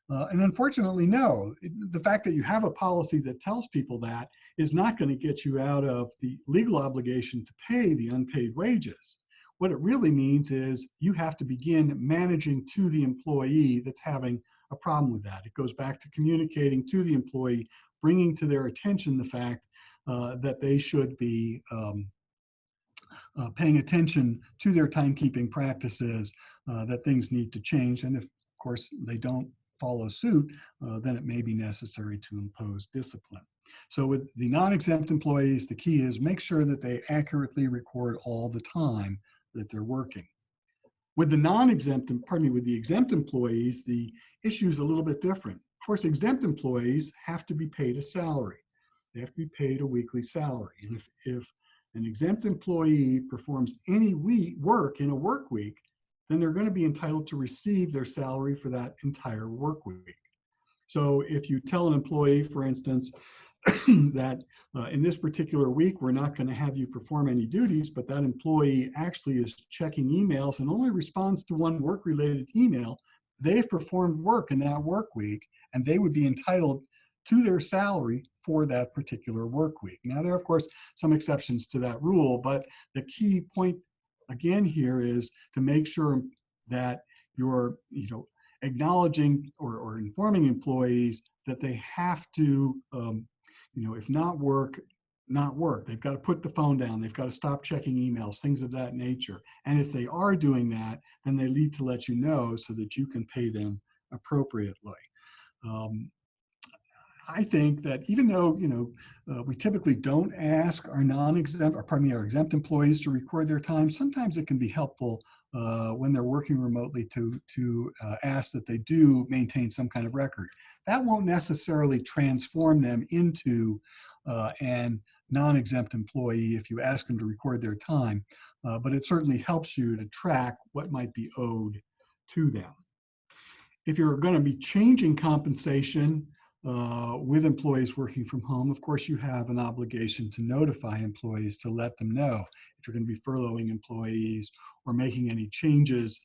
S11: And unfortunately, no. The fact that you have a policy that tells people that is not going to get you out of the legal obligation to pay the unpaid wages. What it really means is you have to begin managing to the employee that's having a problem with that. It goes back to communicating to the employee, bringing to their attention the fact that they should be paying attention to their timekeeping practices, that things need to change. And if, of course, they don't follow suit, then it may be necessary to impose discipline. So with the non-exempt employees, the key is make sure that they accurately record all the time that they're working. With the non-exempt, pardon me, with the exempt employees, the issue is a little bit different. Of course, exempt employees have to be paid a salary. They have to be paid a weekly salary. And if an exempt employee performs any work in a work week, then they're going to be entitled to receive their salary for that entire work week. So if you tell an employee, for instance, that in this particular week, we're not going to have you perform any duties, but that employee actually is checking emails and only responds to one work-related email, they've performed work in that work week, and they would be entitled to their salary for that particular work week. Now, there are, of course, some exceptions to that rule, but the key point, again, here is to make sure that you're, acknowledging or informing employees that they have to, if not work, not work. They've got to put the phone down. They've got to stop checking emails, things of that nature. And if they are doing that, then they need to let you know so that you can pay them appropriately. I think that even though, we typically don't ask our non-exempt, or pardon me, our exempt employees to record their time, sometimes it can be helpful when they're working remotely to ask that they do maintain some kind of record. That won't necessarily transform them into an non-exempt employee if you ask them to record their time, but it certainly helps you to track what might be owed to them. If you're going to be changing compensation with employees working from home, of course, you have an obligation to notify employees to let them know if you're going to be furloughing employees or making any changes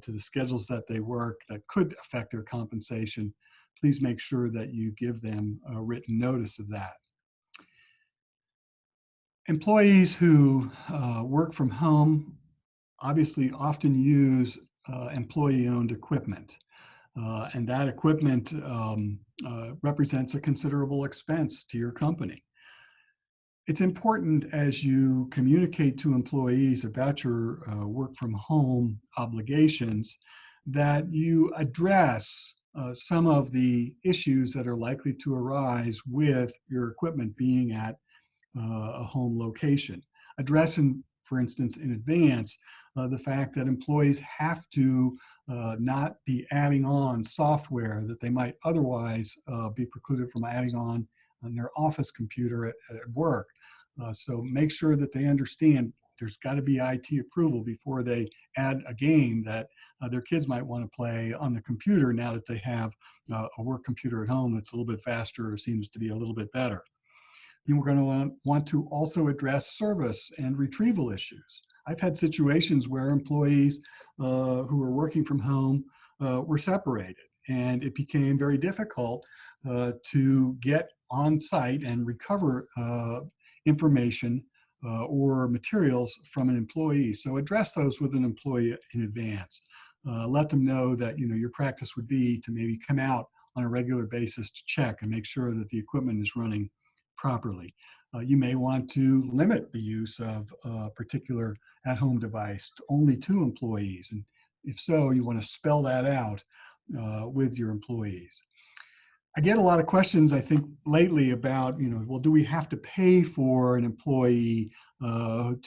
S11: to the schedules that they work that could affect their compensation. Please make sure that you give them a written notice of that. Employees who work from home obviously often use employee-owned equipment. And that equipment represents a considerable expense to your company. It's important as you communicate to employees about your work from home obligations that you address some of the issues that are likely to arise with your equipment being at a home location. Addressing, for instance, in advance, the fact that employees have to not be adding on software that they might otherwise be precluded from adding on their office computer at work. So make sure that they understand there's got to be IT approval before they add a game that their kids might want to play on the computer now that they have a work computer at home that's a little bit faster or seems to be a little bit better. And we're going to want to also address service and retrieval issues. I've had situations where employees who are working from home were separated, and it became very difficult to get on site and recover information or materials from an employee. So address those with an employee in advance. Let them know that your practice would be to maybe come out on a regular basis to check and make sure that the equipment is running properly. You may want to limit the use of a particular at-home device only to employees. And if so, you want to spell that out with your employees. I get a lot of questions, I think, lately about, well, do we have to pay for an employee who's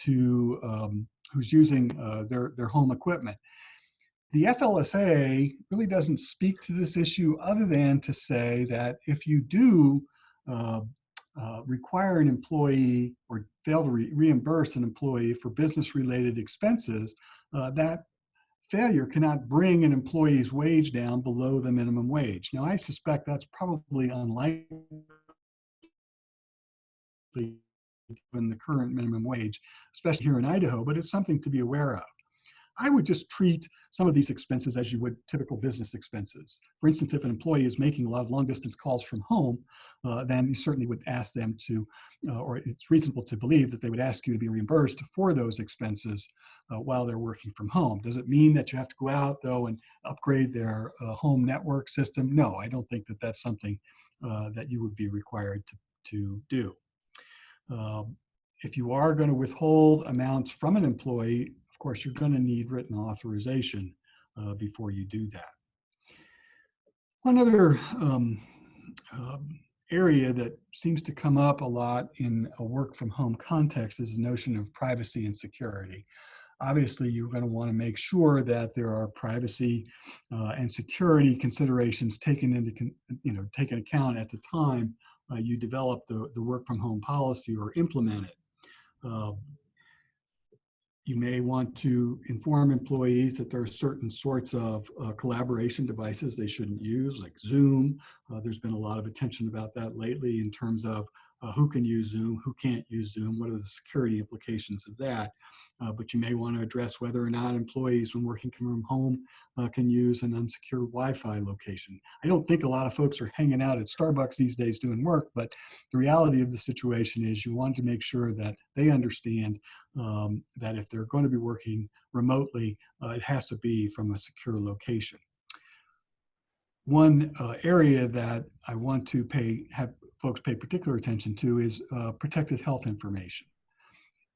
S11: using their home equipment? The FLSA really doesn't speak to this issue other than to say that if you do require an employee or fail to reimburse an employee for business-related expenses, that failure cannot bring an employee's wage down below the minimum wage. Now, I suspect that's probably unlikely given the current minimum wage, especially here in Idaho, but it's something to be aware of. I would just treat some of these expenses as you would typical business expenses. For instance, if an employee is making a lot of long distance calls from home, then you certainly would ask them to, or it's reasonable to believe that they would ask you to be reimbursed for those expenses while they're working from home. Does it mean that you have to go out though and upgrade their home network system? No, I don't think that that's something that you would be required to do. If you are going to withhold amounts from an employee, of course, you're going to need written authorization before you do that. One other area that seems to come up a lot in a work from home context is the notion of privacy and security. Obviously, you're going to want to make sure that there are privacy and security considerations taken account at the time you develop the work from home policy or implement it. You may want to inform employees that there are certain sorts of collaboration devices they shouldn't use, like Zoom. There's been a lot of attention about that lately in terms of who can use Zoom, who can't use Zoom, what are the security implications of that. But you may want to address whether or not employees, when working from home, can use an unsecured Wi-Fi location. I don't think a lot of folks are hanging out at Starbucks these days doing work, but the reality of the situation is you want to make sure that they understand that if they're going to be working remotely, it has to be from a secure location. One area that I want to have folks pay particular attention to is protected health information.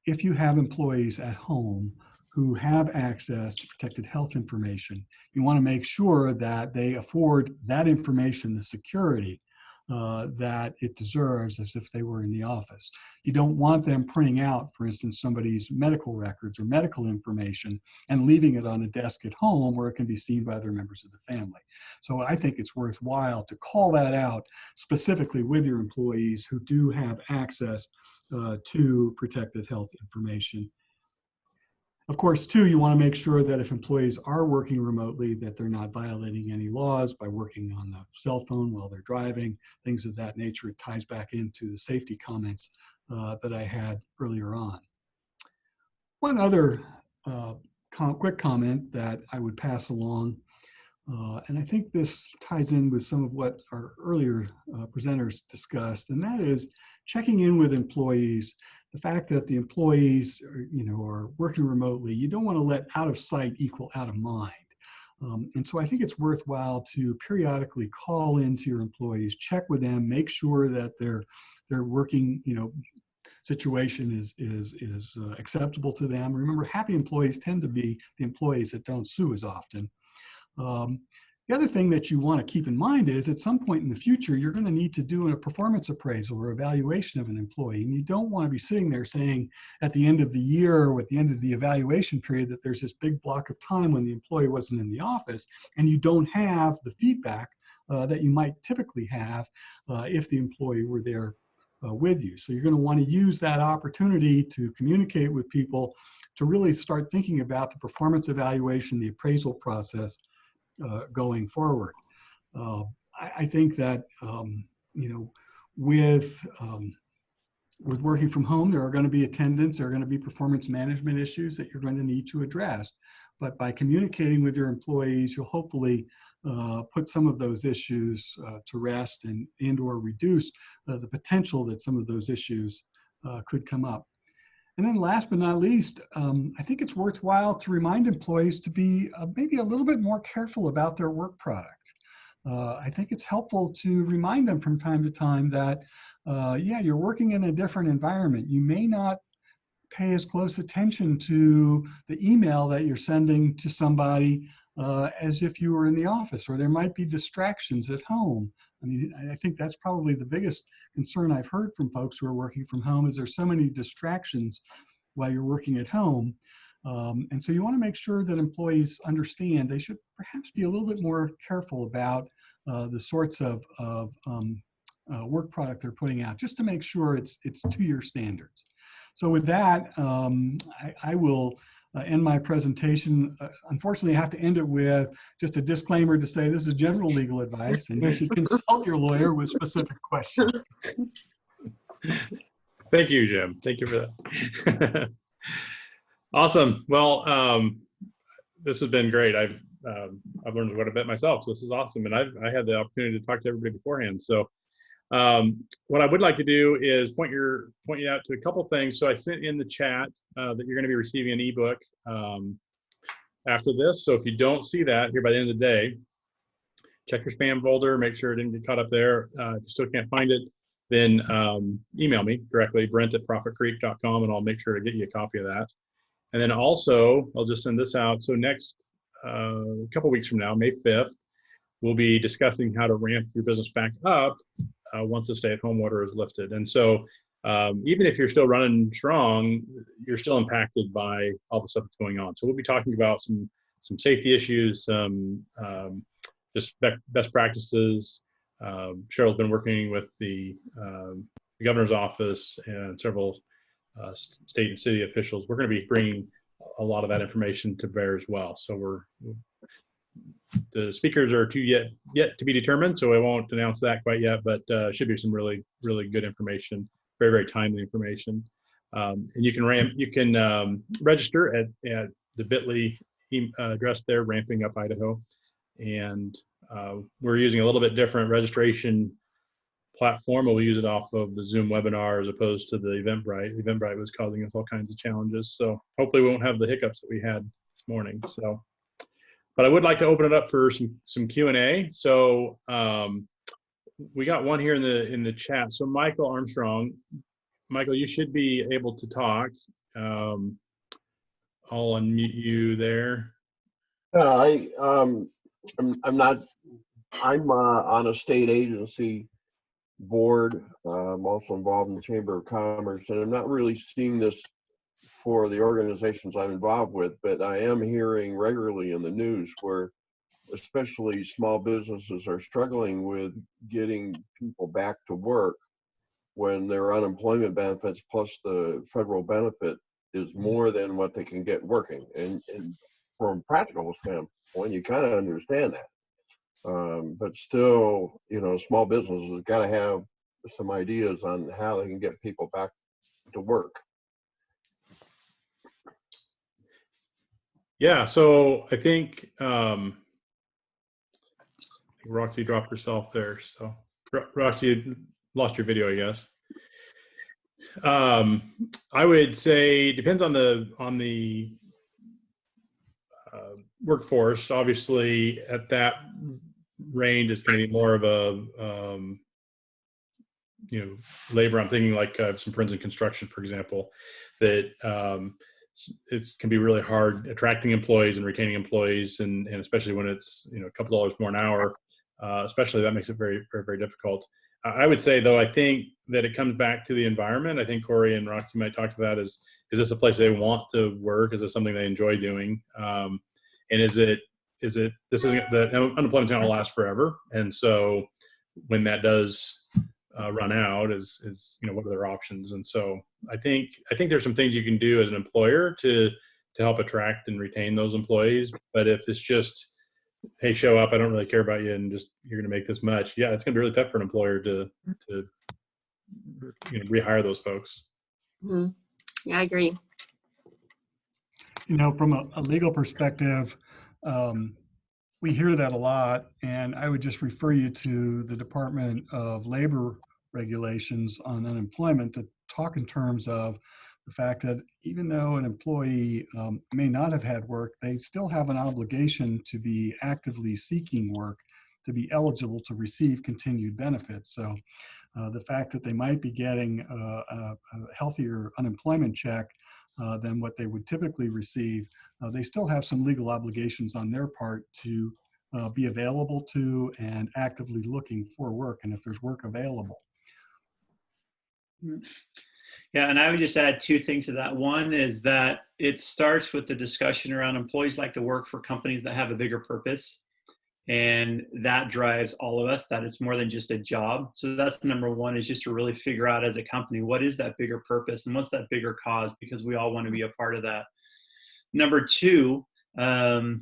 S11: If you have employees at home who have access to protected health information, you want to make sure that they afford that information the security that it deserves as if they were in the office. You don't want them printing out, for instance, somebody's medical records or medical information and leaving it on a desk at home where it can be seen by other members of the family. So I think it's worthwhile to call that out specifically with your employees who do have access to protected health information. Of course, too, you want to make sure that if employees are working remotely, that they're not violating any laws by working on the cell phone while they're driving, things of that nature. It ties back into the safety comments that I had earlier on. One other quick comment that I would pass along, and I think this ties in with some of what our earlier presenters discussed, and that is checking in with employees. The fact that the employees are working remotely, you don't want to let out of sight equal out of mind. And so I think it's worthwhile to periodically call into your employees, check with them, make sure that their working situation is acceptable to them. Remember, happy employees tend to be the employees that don't sue as often. The other thing that you want to keep in mind is at some point in the future, you're going to need to do a performance appraisal or evaluation of an employee. And you don't want to be sitting there saying at the end of the year or at the end of the evaluation period that there's this big block of time when the employee wasn't in the office and you don't have the feedback that you might typically have if the employee were there with you. So you're going to want to use that opportunity to communicate with people to really start thinking about the performance evaluation, the appraisal process going forward. I think that with working from home, there are going to be attendance, there are going to be performance management issues that you're going to need to address. But by communicating with your employees, you'll hopefully put some of those issues to rest and or reduce the potential that some of those issues could come up. And then last but not least, I think it's worthwhile to remind employees to be maybe a little bit more careful about their work product. I think it's helpful to remind them from time to time that, yeah, you're working in a different environment. You may not pay as close attention to the email that you're sending to somebody as if you were in the office, or there might be distractions at home. I mean, I think that's probably the biggest concern I've heard from folks who are working from home is there's so many distractions while you're working at home. And so you want to make sure that employees understand they should perhaps be a little bit more careful about the sorts of work product they're putting out, just to make sure it's to your standards. So with that, I will end my presentation. Unfortunately, I have to end it with just a disclaimer to say this is general legal advice and you should consult your lawyer with specific questions.
S1: Thank you, Jim. Thank you for that. Awesome. Well, this has been great. I've learned quite a bit myself. So this is awesome, and I had the opportunity to talk to everybody beforehand. So what I would like to do is point you out to a couple things. So I sent in the chat that you're going to be receiving an ebook after this. So if you don't see that here by the end of the day, check your spam folder, make sure it didn't get caught up there. If you still can't find it, then email me directly, brent@prophetcreek.com, and I'll make sure to get you a copy of that. And then also, I'll just send this out. So next couple weeks from now, May 5th, we'll be discussing how to ramp your business back up once the stay-at-home order is lifted. And so even if you're still running strong, you're still impacted by all the stuff that's going on. So we'll be talking about some safety issues, some just best practices. Cheryl's been working with the governor's office and several state and city officials. We're going to be bringing a lot of that information to bear as well. So the speakers are yet to be determined, so I won't announce that quite yet, but should be some really, really good information, very, very timely information. And you can register at the bit.ly address there, Ramping Up Idaho. And we're using a little bit different registration platform. We'll use it off of the Zoom webinar as opposed to the Eventbrite. Eventbrite was causing us all kinds of challenges. So hopefully we won't have the hiccups that we had this morning. So, but I would like to open it up for some Q&A. So we got one here in the chat. So Michael Armstrong, Michael, you should be able to talk. I'll unmute you there.
S7: I'm on a state agency board. I'm also involved in the Chamber of Commerce, and I'm not really seeing this for the organizations I'm involved with, but I am hearing regularly in the news where especially small businesses are struggling with getting people back to work when their unemployment benefits plus the federal benefit is more than what they can get working. And from a practical standpoint, you kind of understand that. But still, small businesses got to have some ideas on how they can get people back to work.
S1: Yeah, so I think Roxy dropped herself there. So Roxy, you lost your video, I guess. I would say depends on the workforce. Obviously, at that range, it's going to be more of a labor. I'm thinking like some friends in construction, for example, that it can be really hard attracting employees and retaining employees, and especially when it's a couple dollars more an hour, especially that makes it very, very, very difficult. I would say though, I think that it comes back to the environment. I think Corey and Roxy might talk to that. Is this a place they want to work? Is this something they enjoy doing? And the unemployment's going to last forever, and so when that does run out, is what are their options? And so I think there's some things you can do as an employer to help attract and retain those employees. But if it's just, hey, show up, I don't really care about you, and just you're going to make this much, yeah, it's going to be really tough for an employer to rehire those folks.
S10: Mm-hmm. Yeah, I agree.
S11: From a legal perspective, we hear that a lot, and I would just refer you to the Department of Labor regulations on unemployment that talk in terms of the fact that even though an employee may not have had work, they still have an obligation to be actively seeking work to be eligible to receive continued benefits. So the fact that they might be getting a healthier unemployment check than what they would typically receive, they still have some legal obligations on their part to be available to and actively looking for work, and if there's work available.
S2: Yeah, and I would just add two things to that. One is that it starts with the discussion around employees like to work for companies that have a bigger purpose. And that drives all of us, that it's more than just a job. So that's number one, is just to really figure out as a company, what is that bigger purpose and what's that bigger cause? Because we all want to be a part of that. Number two,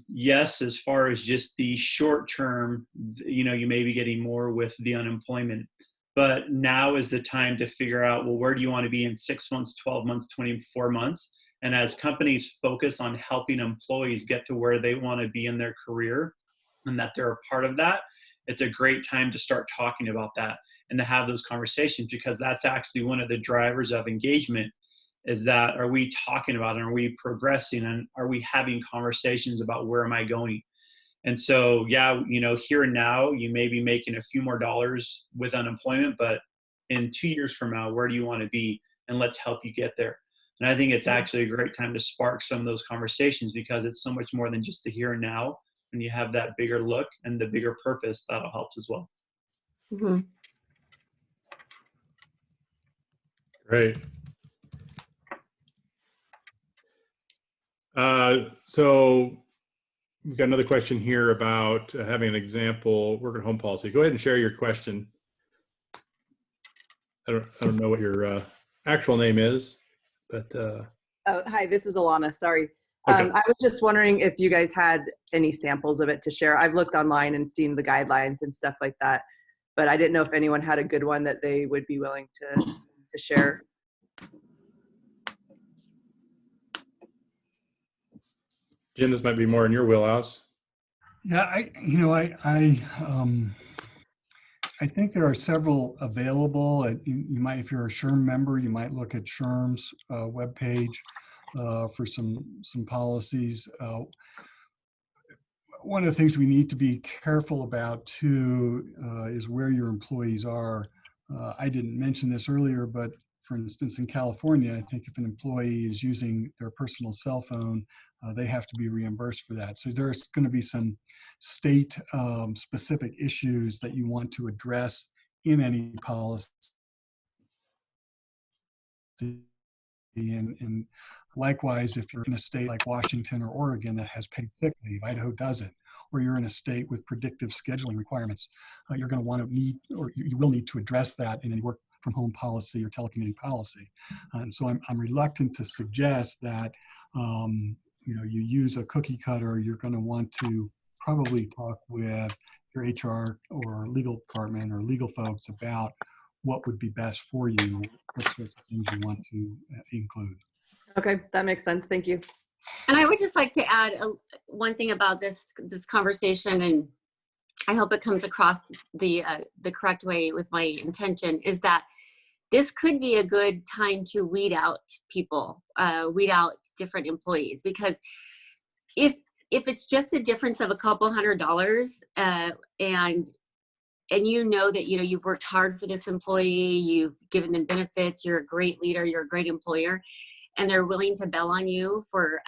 S2: yes, as far as just the short term, you may be getting more with the unemployment. But now is the time to figure out, well, where do you want to be in 6 months, 12 months, 24 months? And as companies focus on helping employees get to where they want to be in their career and that they're a part of that, it's a great time to start talking about that and to have those conversations, because that's actually one of the drivers of engagement, is that are we talking about it? Are we progressing? And are we having conversations about where am I going? And so, yeah, you know, here and now, you may be making a few more dollars with unemployment, but in 2 years from now, where do you want to be? And let's help you get there. And I think it's actually a great time to spark some of those conversations, because it's so much more than just the here and now. And you have that bigger look and the bigger purpose, that'll help as well.
S10: Mm-hmm.
S1: Great. So we've got another question here about having an example work at home policy. Go ahead and share your question. I don't know what your actual name is, but
S12: Oh, hi, this is Alana. Sorry.
S1: Okay.
S12: I was just wondering if you guys had any samples of it to share. I've looked online and seen the guidelines and stuff like that, but I didn't know if anyone had a good one that they would be willing to share.
S1: Jim, this might be more in your wheelhouse.
S11: Yeah, I think there are several available. You might, if you're a SHRM member, you might look at SHRM's webpage for some policies. One of the things we need to be careful about too is where your employees are. I didn't mention this earlier, but for instance, in California, I think if an employee is using their personal cell phone, they have to be reimbursed for that. So there's going to be some state specific issues that you want to address in any policy. And likewise, if you're in a state like Washington or Oregon that has paid sick leave, Idaho doesn't, or you're in a state with predictive scheduling requirements, you're going to want to need, or you will need to address that in any work from home policy or telecommuting policy. And so I'm reluctant to suggest that you use a cookie cutter. You're going to want to probably talk with your HR or legal department or legal folks about what would be best for you, what sorts of things you want to include.
S12: Okay, that makes sense. Thank you.
S10: And I would just like to add one thing about this conversation, and I hope it comes across the correct way with my intention, is that this could be a good time to weed out people, weed out different employees, because if it's just a difference of a couple $100, and you know that you've worked hard for this employee, you've given them benefits, you're a great leader, you're a great employer, and they're willing to bail on you for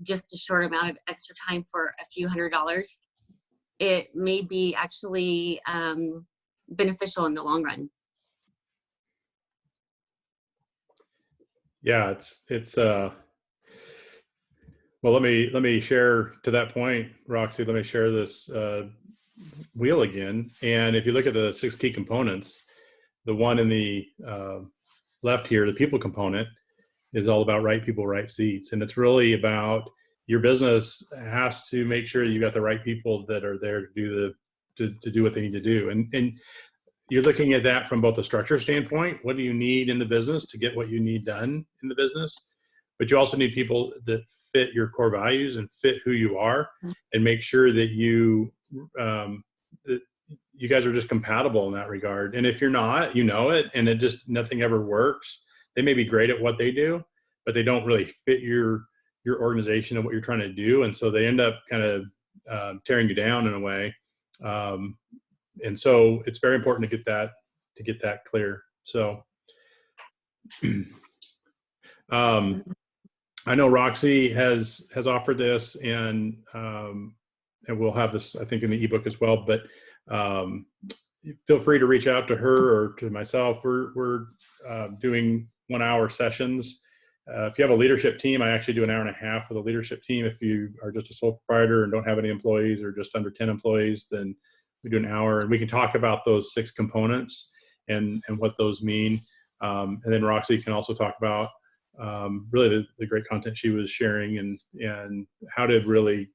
S10: just a short amount of extra time for a few $100s, it may be actually beneficial in the long run.
S1: Yeah, it's well, let me share to that point, Roxy, let me share this wheel again. And if you look at the 6 key components, the one in the left here, the people component, is all about right people, right seats. And it's really about your business has to make sure you got the right people that are there to do what they need to do. And you're looking at that from both a structure standpoint. What do you need in the business to get what you need done in the business? But you also need people that fit your core values and fit who you are, and make sure that you guys are just compatible in that regard. And if you're not, you know it, and nothing ever works. They may be great at what they do, but they don't really fit your organization and what you're trying to do. And so they end up kind of tearing you down in a way. And so it's very important to get that clear. So I know Roxy has offered this, and we'll have this, I think, in the ebook as well, but feel free to reach out to her or to myself. We're doing 1-hour sessions. If you have a leadership team, I actually do an 1.5 hours with a leadership team. If you are just a sole proprietor and don't have any employees, or just under 10 employees, then we do an hour, and we can talk about those 6 components and what those mean. And then Roxy can also talk about really the great content she was sharing, and how to really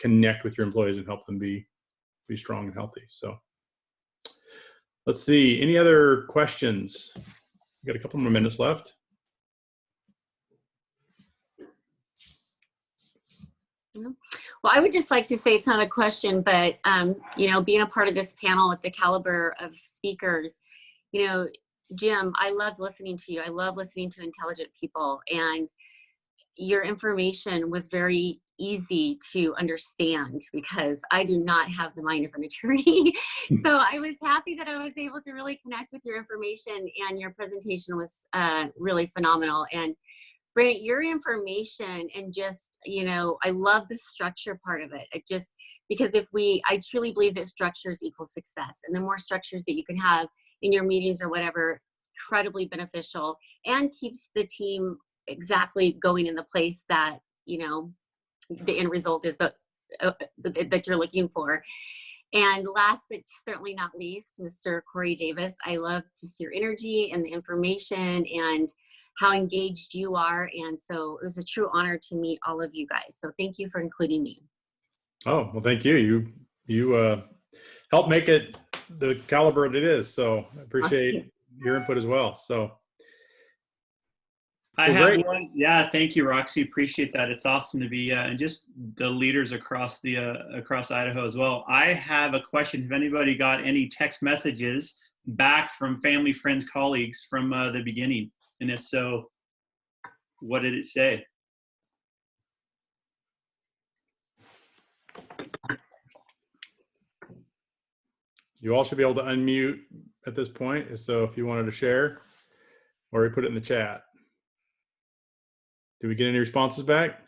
S1: connect with your employees and help them be strong and healthy. So let's see, any other questions? We got a couple more minutes left.
S10: Well, I would just like to say, it's not a question, but, you know, being a part of this panel with the caliber of speakers, you know, Jim, I loved listening to you. I love listening to intelligent people, and your information was very easy to understand because I do not have the mind of an attorney. So I was happy that I was able to really connect with your information, and your presentation was really phenomenal. And Brent, your information, and just, you know, I love the structure part of it. It just, because I truly believe that structures equal success, and the more structures that you can have in your meetings or whatever, incredibly beneficial, and keeps the team exactly going in the place that, you know, the end result is that you're looking for. And last but certainly not least, Mr. Corey Davis, I love just your energy and the information and how engaged you are. And so it was a true honor to meet all of you guys. So thank you for including me.
S1: Oh, well, thank you. You helped make it the caliber that it is. So I appreciate your input as well. So.
S2: I
S1: Well,
S2: have
S1: great.
S2: one. Yeah, thank you, Roxy. Appreciate that. It's awesome to be, and just the leaders across the across Idaho as well. I have a question. Have anybody got any text messages back from family, friends, colleagues from the beginning? And if so, what did it say?
S1: You all should be able to unmute at this point. So if you wanted to share, or put it in the chat. Did we get any responses back?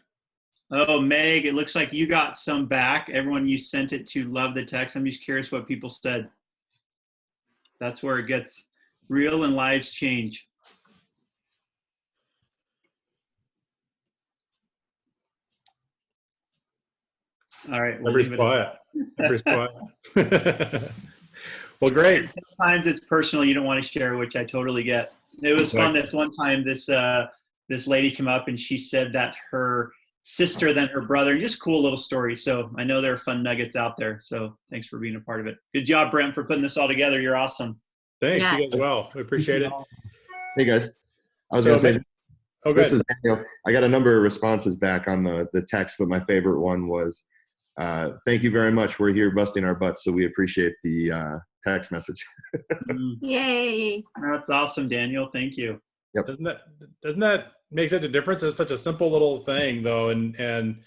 S2: Oh, Meg, it looks like you got some back. Everyone you sent it to loved the text. I'm just curious what people said. That's where it gets real and lives change. All right, we'll leave it at that.
S1: Everybody's quiet. Well, great.
S2: And sometimes it's personal. You don't want to share, which I totally get. It was fun. This one time, this lady came up and she said that her sister, then her brother, just cool little story. So I know there are fun nuggets out there. So thanks for being a part of it. Good job, Brent, for putting this all together. You're awesome.
S1: Thanks. You guys as well. We appreciate it.
S9: Hey guys, I was going to say,
S1: this
S9: is Daniel. I got a number of responses back on the text, but my favorite one was, thank you very much. We're here busting our butts, so we appreciate the text message.
S10: Yay.
S2: That's awesome, Daniel. Thank you.
S9: Yep.
S1: Doesn't that make such a difference? It's such a simple little thing, though, and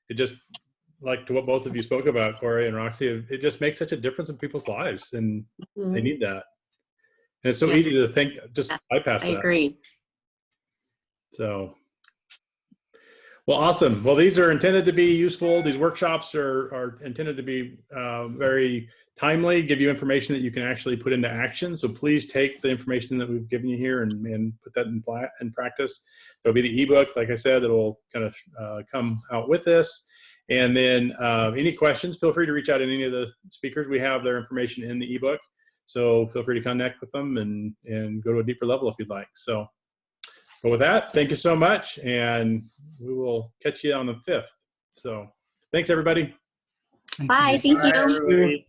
S1: it just, like to what both of you spoke about, Corey and Roxy, it just makes such a difference in people's lives, and they need that. And it's so easy to think, just bypass that.
S10: I agree.
S1: So, well, awesome. Well, these are intended to be useful. These workshops are intended to be very timely, give you information that you can actually put into action. So please take the information that we've given you here and put that in practice. There'll be the ebook, like I said, that will kind of come out with this. And then any questions, feel free to reach out to any of the speakers. We have their information in the ebook. So feel free to connect with them and go to a deeper level if you'd like. So, but with that, thank you so much. And we will catch you on the 5th. So thanks, everybody.
S10: Bye. Thank you.
S2: Bye, everybody.